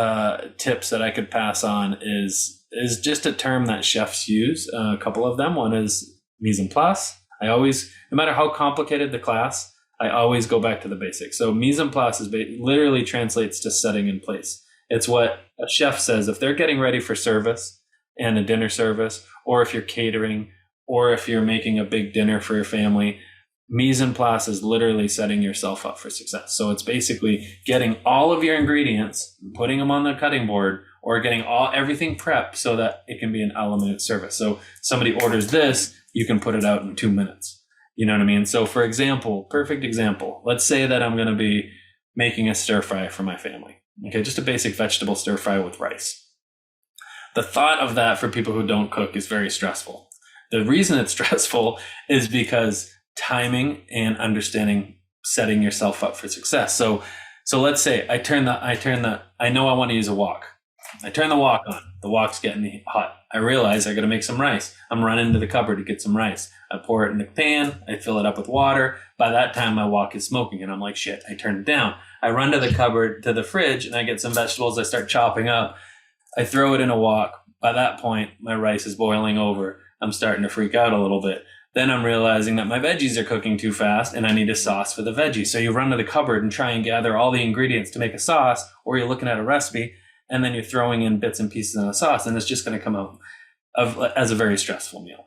tips that I could pass on is just a term that chefs use. A couple of them. One is mise en place. I always, no matter how complicated the class, I always go back to the basics. So mise en place literally translates to setting in place. It's what a chef says if they're getting ready for service and a dinner service, or if you're catering, or if you're making a big dinner for your family. Mise en place is literally setting yourself up for success. So it's basically getting all of your ingredients, putting them on the cutting board, or getting everything prepped so that it can be an a la minute service. So somebody orders this, you can put it out in 2 minutes. You know what I mean? So for example, perfect example, let's say that I'm going to be making a stir fry for my family. Okay, just a basic vegetable stir fry with rice. The thought of that for people who don't cook is very stressful. The reason it's stressful is because timing and understanding setting yourself up for success. So let's say I know I want to use a wok. I turn the wok on. The wok's getting hot. I realize I got to make some rice. I'm running to the cupboard to get some rice. I pour it in the pan. I fill it up with water. By that time, my wok is smoking, and I'm like, shit, I turned it down. I run to the cupboard, to the fridge, and I get some vegetables. I start chopping up. I throw it in a wok. By that point, my rice is boiling over. I'm starting to freak out a little bit. Then I'm realizing that my veggies are cooking too fast and I need a sauce for the veggies. So you run to the cupboard and try and gather all the ingredients to make a sauce, or you're looking at a recipe and then you're throwing in bits and pieces of the sauce, and it's just going to come out as a very stressful meal,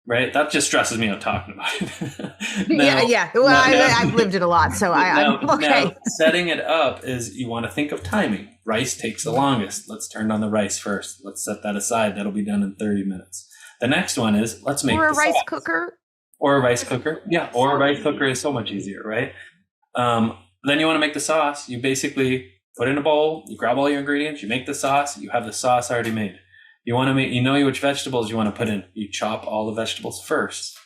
right? That just stresses me out talking about it. Yeah. Well, I've lived it a lot, so I'm okay. Now, setting it up is you want to think of timing. Rice takes the longest. Let's turn on the rice first. Let's set that aside. That'll be done in 30 minutes. The next one is let's make a rice cooker. Or a rice cooker. Yeah, or a rice cooker is so much easier, right? Then you want to make the sauce. You basically put in a bowl, you grab all your ingredients, you make the sauce, you have the sauce already made. You want to make, which vegetables you want to put in. You chop all the vegetables first,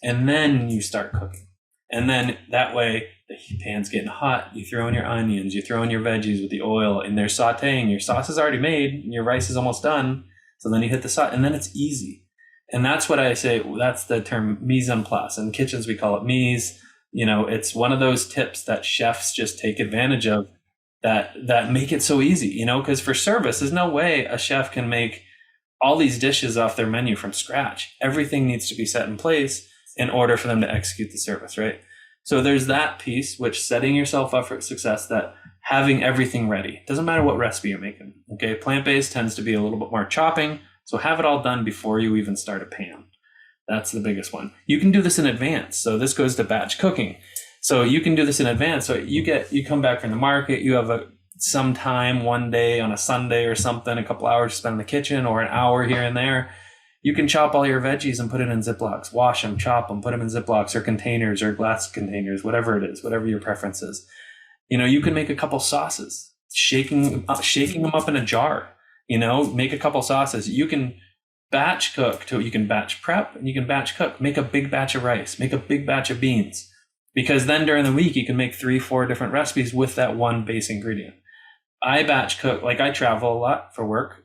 and then you start cooking. And then that way the pan's getting hot. You throw in your onions, you throw in your veggies with the oil, and they're sauteing. Your sauce is already made, and your rice is almost done. So then you hit the sauce, and then it's easy. And that's what I say. That's the term mise en place. In kitchens, we call it mise. It's one of those tips that chefs just take advantage of that make it so easy, because for service, there's no way a chef can make all these dishes off their menu from scratch. Everything needs to be set in place in order for them to execute the service, right? So there's that piece, which setting yourself up for success, that having everything ready. Doesn't matter what recipe you're making, okay? Plant-based tends to be a little bit more chopping, so have it all done before you even start a pan. That's the biggest one. You can do this in advance. So this goes to batch cooking. So you can do this in advance. So you come back from the market, you have some time one day on a Sunday or something, a couple hours to spend in the kitchen, or an hour here and there. You can chop all your veggies and put it in Ziplocs, wash them, chop them, put them in Ziplocs or containers or glass containers, whatever it is, whatever your preference is. You can make a couple sauces, shaking them up in a jar, make a couple sauces. You can batch cook too. You can batch prep and you can batch cook. Make a big batch of rice, make a big batch of beans, because then during the week you can make 3-4 different recipes with that one base ingredient. I batch cook, like I travel a lot for work.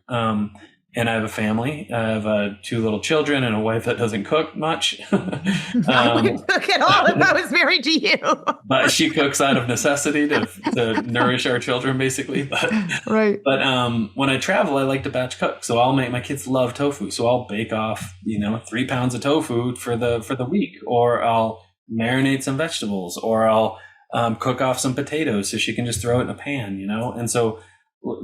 And I have a family. I have 2 little children and a wife that doesn't cook much. I wouldn't cook at all if I was married to you. But she cooks out of necessity to nourish our children, basically. Right. But when I travel, I like to batch cook. So I'll make, my kids love tofu. So I'll bake off, 3 pounds of tofu for the week, or I'll marinate some vegetables, or I'll cook off some potatoes so she can just throw it in a pan, and so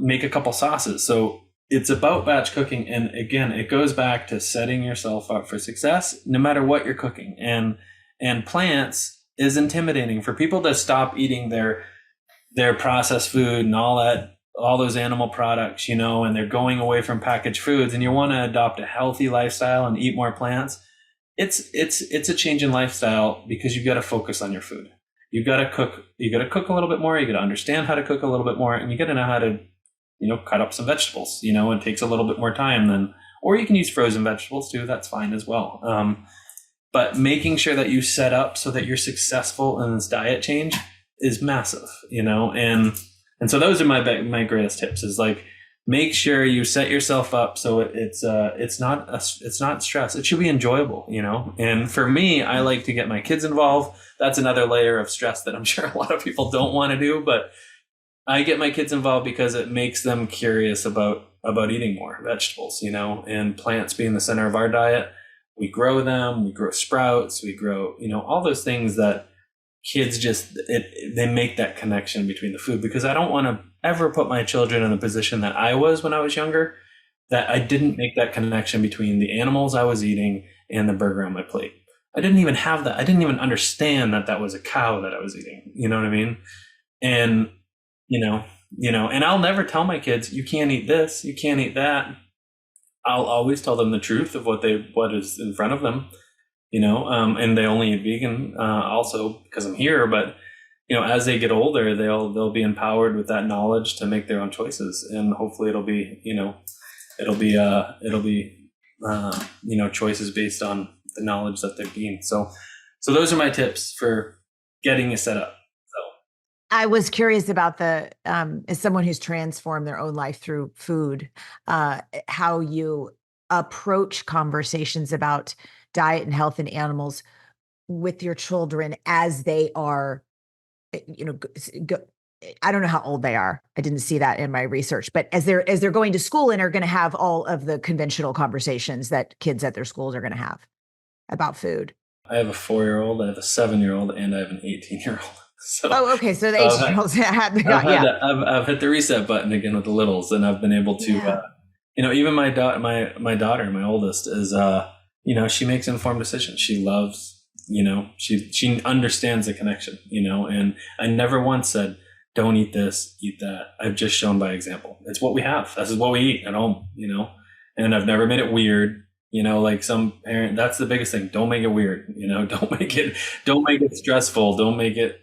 make a couple sauces. So it's about batch cooking. And again, it goes back to setting yourself up for success, no matter what you're cooking. And plants is intimidating for people to stop eating their processed food and all those animal products, and they're going away from packaged foods, and you want to adopt a healthy lifestyle and eat more plants. It's a change in lifestyle, because you've got to focus on your food. You've got to cook a little bit more. You got to understand how to cook a little bit more, and you got to know how to cut up some vegetables, it takes a little bit more time than, or you can use frozen vegetables too. That's fine as well. But making sure that you set up so that you're successful in this diet change is massive, and so those are my greatest tips, is like, make sure you set yourself up so it's not stress. It should be enjoyable, and for me, I like to get my kids involved. That's another layer of stress that I'm sure a lot of people don't want to do, but I get my kids involved because it makes them curious about eating more vegetables, and plants being the center of our diet. We grow them, we grow sprouts, we grow, all those things that kids they make that connection between the food, because I don't want to ever put my children in the position that I was when I was younger, that I didn't make that connection between the animals I was eating and the burger on my plate. I didn't even have that. I didn't even understand that was a cow that I was eating. You know what I mean? And and I'll never tell my kids, you can't eat this, you can't eat that. I'll always tell them the truth of what is in front of them, and they only eat vegan, also because I'm here. But, as they get older, they'll be empowered with that knowledge to make their own choices. And hopefully it'll be choices based on the knowledge that they've gained. So those are my tips for getting you set up. I was curious about as someone who's transformed their own life through food, how you approach conversations about diet and health and animals with your children as they are, I don't know how old they are. I didn't see that in my research, but as they're going to school and are going to have all of the conventional conversations that kids at their schools are going to have about food. I have a 4-year-old, I have a 7-year-old, and I have an 18-year-old. So, okay. So the 18-year-olds I've hit the reset button again with the littles, and I've been able to, even my daughter, my oldest, is, she makes informed decisions. She loves, she understands the connection, and I never once said, don't eat this, eat that. I've just shown by example. It's what we have. This is what we eat at home, and I've never made it weird. Like some parent, that's the biggest thing. Don't make it weird. Don't make it stressful. Don't make it,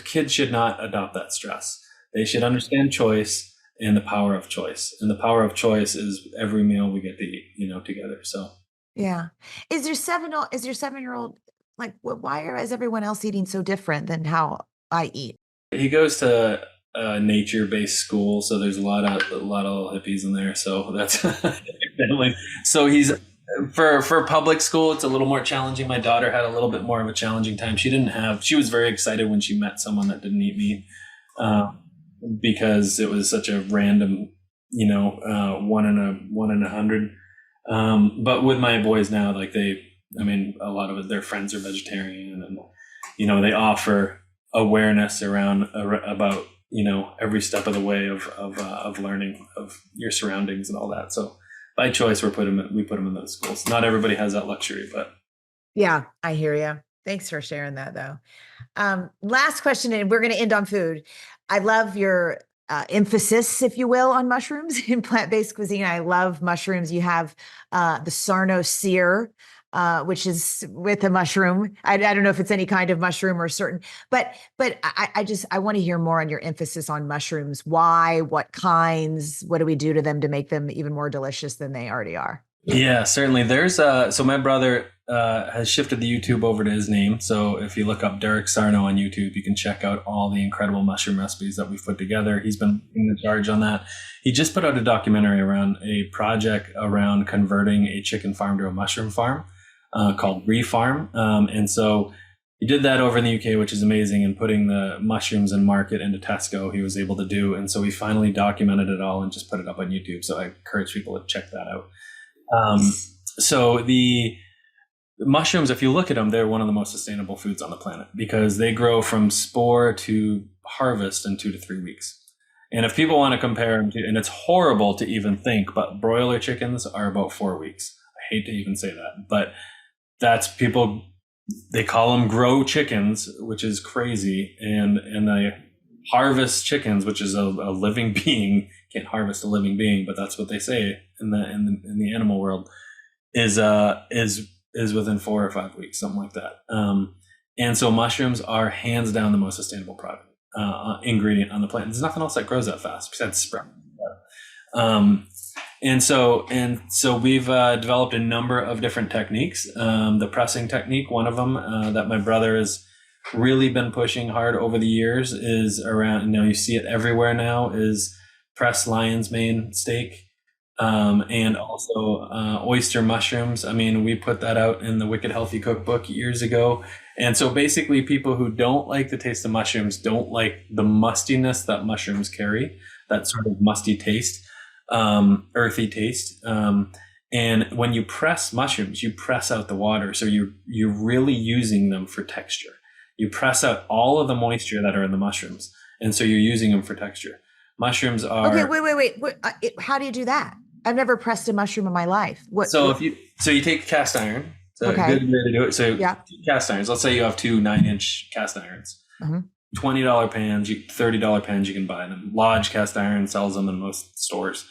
kids should not adopt that stress. They should understand choice. and the power of choice. And the power of choice is every meal we get to eat, together. So Yeah. Is your 7-year-old like, why is everyone else eating so different than how I eat? he goes to a nature-based school, so there's a lot of hippies in there. So that's so he's for public school. It's a little more challenging. My daughter had a little bit more of a challenging time. She was very excited when she met someone that didn't eat meat, because it was such a random, one in 100. But with my boys now, like a lot of their friends are vegetarian, and they offer awareness about every step of the way of learning of your surroundings and all that. So by choice, we put them in those schools. Not everybody has that luxury, but yeah, I hear you. Thanks for sharing that, though. Last question, and we're going to end on food. I love your emphasis, if you will, on mushrooms in plant-based cuisine. I love mushrooms. You have the Sarno sear, which is with a mushroom. I don't know if it's any kind of mushroom or certain, but I want to hear more on your emphasis on mushrooms. Why? What kinds? What do we do to them to make them even more delicious than they already are? Yeah, certainly. There's so my brother has shifted the YouTube over to his name. So if you look up Derek Sarno on YouTube, you can check out all the incredible mushroom recipes that we've put together. He's been in the charge on that. He just put out a documentary around a project around converting a chicken farm to a mushroom farm called Refarm. And so he did that over in the UK, which is amazing, and putting the mushrooms in market into Tesco, he was able to do. And so we finally documented it all and just put it up on YouTube. So I encourage people to check that out. So the mushrooms, if you look at them, they're one of the most sustainable foods on the planet because they grow from spore to harvest in 2 to 3 weeks. And if people want to compare them to, and it's horrible to even think, but broiler chickens are about 4 weeks. I hate to even say that, but that's people, they call them grow chickens, which is crazy. And they harvest chickens, which is a living being. Can't harvest a living being, but that's what they say in the animal world is within 4 or 5 weeks, something like that. And so mushrooms are hands down the most sustainable product ingredient on the planet. There's nothing else that grows that fast besides sprout. And so we've developed a number of different techniques. The pressing technique, one of them that my brother has really been pushing hard over the years is around, you see it everywhere now, is pressed lion's mane steak, and also oyster mushrooms. I mean, we put that out in the Wicked Healthy Cookbook years ago. And so basically people who don't like the taste of mushrooms don't like the mustiness that mushrooms carry, that sort of musty taste, earthy taste. And when you press mushrooms, you press out the water. So you're really using them for texture. You press out all of the moisture that are in the mushrooms. And so you're using them for texture. Mushrooms are... Okay, wait. How do you do that? I've never pressed a mushroom in my life. You take cast iron. So okay. A good way to do it. So yeah. Cast irons. Let's say you have 2 9-inch cast irons. Mm-hmm. $20 pans, $30 pans, you can buy them. Lodge Cast Iron sells them in most stores.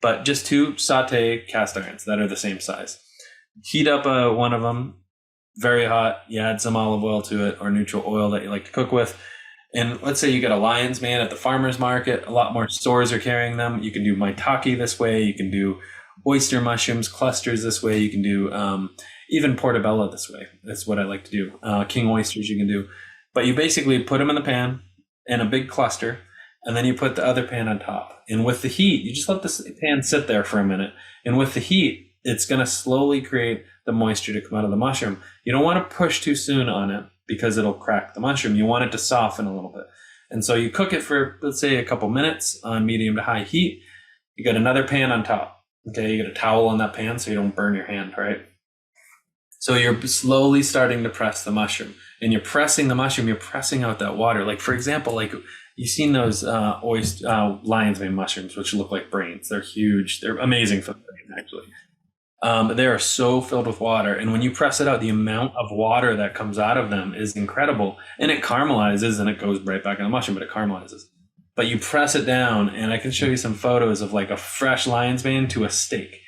But just 2 saute cast irons that are the same size. Heat up one of them, very hot. You add some olive oil to it or neutral oil that you like to cook with. And let's say you get a lion's mane at the farmer's market. A lot more stores are carrying them. You can do maitake this way. You can do oyster mushrooms clusters this way. You can do even portobello this way. That's what I like to do. King oysters you can do. But you basically put them in the pan in a big cluster, and then you put the other pan on top. And with the heat, you just let the pan sit there for a minute. And with the heat, it's going to slowly create the moisture to come out of the mushroom. You don't want to push too soon on it because it'll crack the mushroom. You want it to soften a little bit. And so you cook it for, let's say, a couple minutes on medium to high heat. You got another pan on top. Okay, you got a towel on that pan so you don't burn your hand, right? So you're slowly starting to press the mushroom. And you're pressing the mushroom, you're pressing out that water. Like, for example, like you've seen those lion's mane mushrooms, which look like brains. They're huge. They're amazing for the brain, actually. They are so filled with water. And when you press it out, the amount of water that comes out of them is incredible. And it caramelizes and it goes right back in the mushroom, but it caramelizes. But you press it down, and I can show you some photos of like a fresh lion's mane to a steak,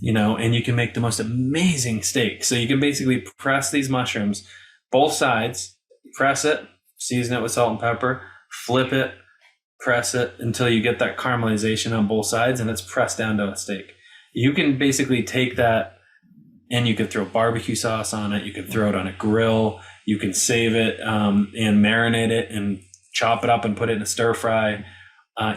and you can make the most amazing steak. So you can basically press these mushrooms, both sides, press it, season it with salt and pepper, flip it, press it until you get that caramelization on both sides, and it's pressed down to a steak. You can basically take that and you could throw barbecue sauce on it. You could throw it on a grill. You can save it and marinate it and chop it up and put it in a stir fry.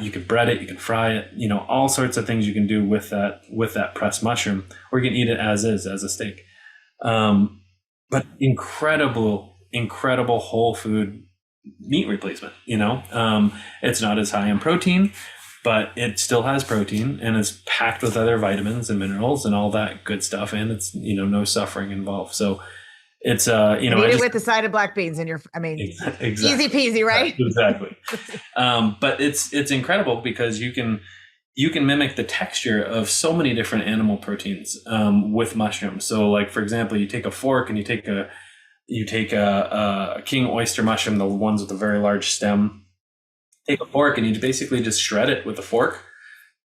You can bread it. You can fry it. All sorts of things you can do with that pressed mushroom, or you can eat it as is, as a steak. But incredible whole food meat replacement. It's not as high in protein, but it still has protein and is packed with other vitamins and minerals and all that good stuff. And it's, no suffering involved. So it's, eat it with a side of black beans exactly. Easy peasy, right? Exactly. But it's incredible because you can mimic the texture of so many different animal proteins, with mushrooms. So like, for example, you take a fork and you take a king oyster mushroom, the ones with a very large stem. Take a fork and you basically just shred it with a fork,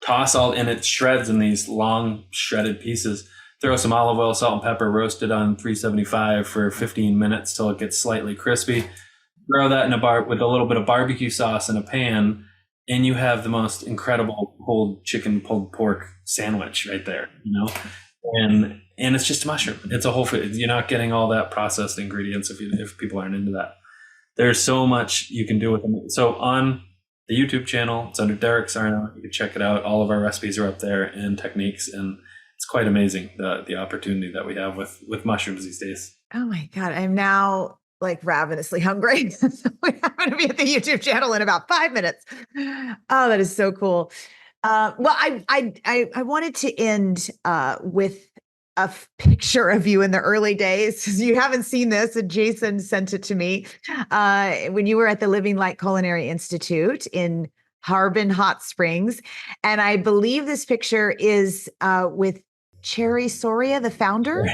and it shreds in these long shredded pieces. Throw some olive oil, salt, and pepper, roast it on 375 for 15 minutes till it gets slightly crispy. Throw that in with a little bit of barbecue sauce in a pan, and you have the most incredible pulled pork sandwich right there, And it's just a mushroom. It's a whole food. You're not getting all that processed ingredients if people aren't into that. There's so much you can do with them. So on the YouTube channel, it's under Derek Sarno. You can check it out. All of our recipes are up there and techniques, and it's quite amazing the opportunity that we have with mushrooms these days. Oh my God, I'm now like ravenously hungry. So we're going to be at the YouTube channel in about 5 minutes. Oh, that is so cool. Well, I wanted to end with a picture of you in the early days. You haven't seen this, and Jason sent it to me when you were at the Living Light Culinary Institute in Harbin Hot Springs. And I believe this picture is with Cherry Soria, the founder,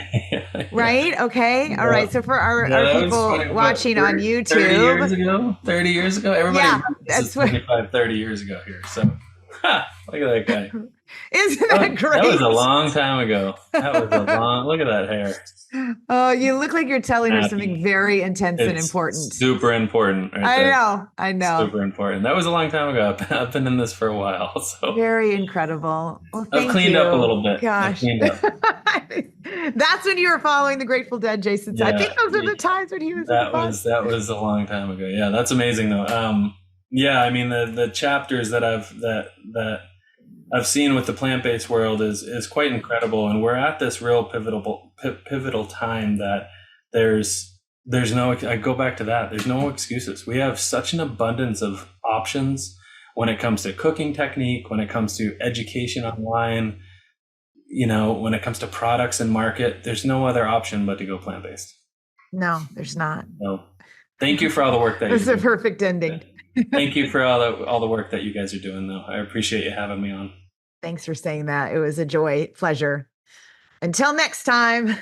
right? Okay. Yeah. All right. So for our people watching on YouTube. 30 years ago, everybody that's 25, 30 years ago here. So look at that guy. Isn't that great? That was a long time ago. Look at that hair. Oh, you look like you're telling her something very intense and important. Super important. Right I know. Super important. That was a long time ago. I've been in this for a while. So very incredible. Well, I've cleaned up a little bit. Gosh. That's when you were following the Grateful Dead, Jason said. I think those are the times when he was that was a long time ago. Yeah, that's amazing though. I mean the chapters that I've seen with the plant-based world is quite incredible, and we're at this real pivotal time that there's no. I go back to that. There's no excuses. We have such an abundance of options when it comes to cooking technique, when it comes to education online, when it comes to products and market. There's no other option but to go plant-based. No, there's not. So, thank you for all the work that you're doing. It's a perfect ending. Thank you for all the work that you guys are doing, though. I appreciate you having me on. Thanks for saying that. It was a joy, pleasure. Until next time.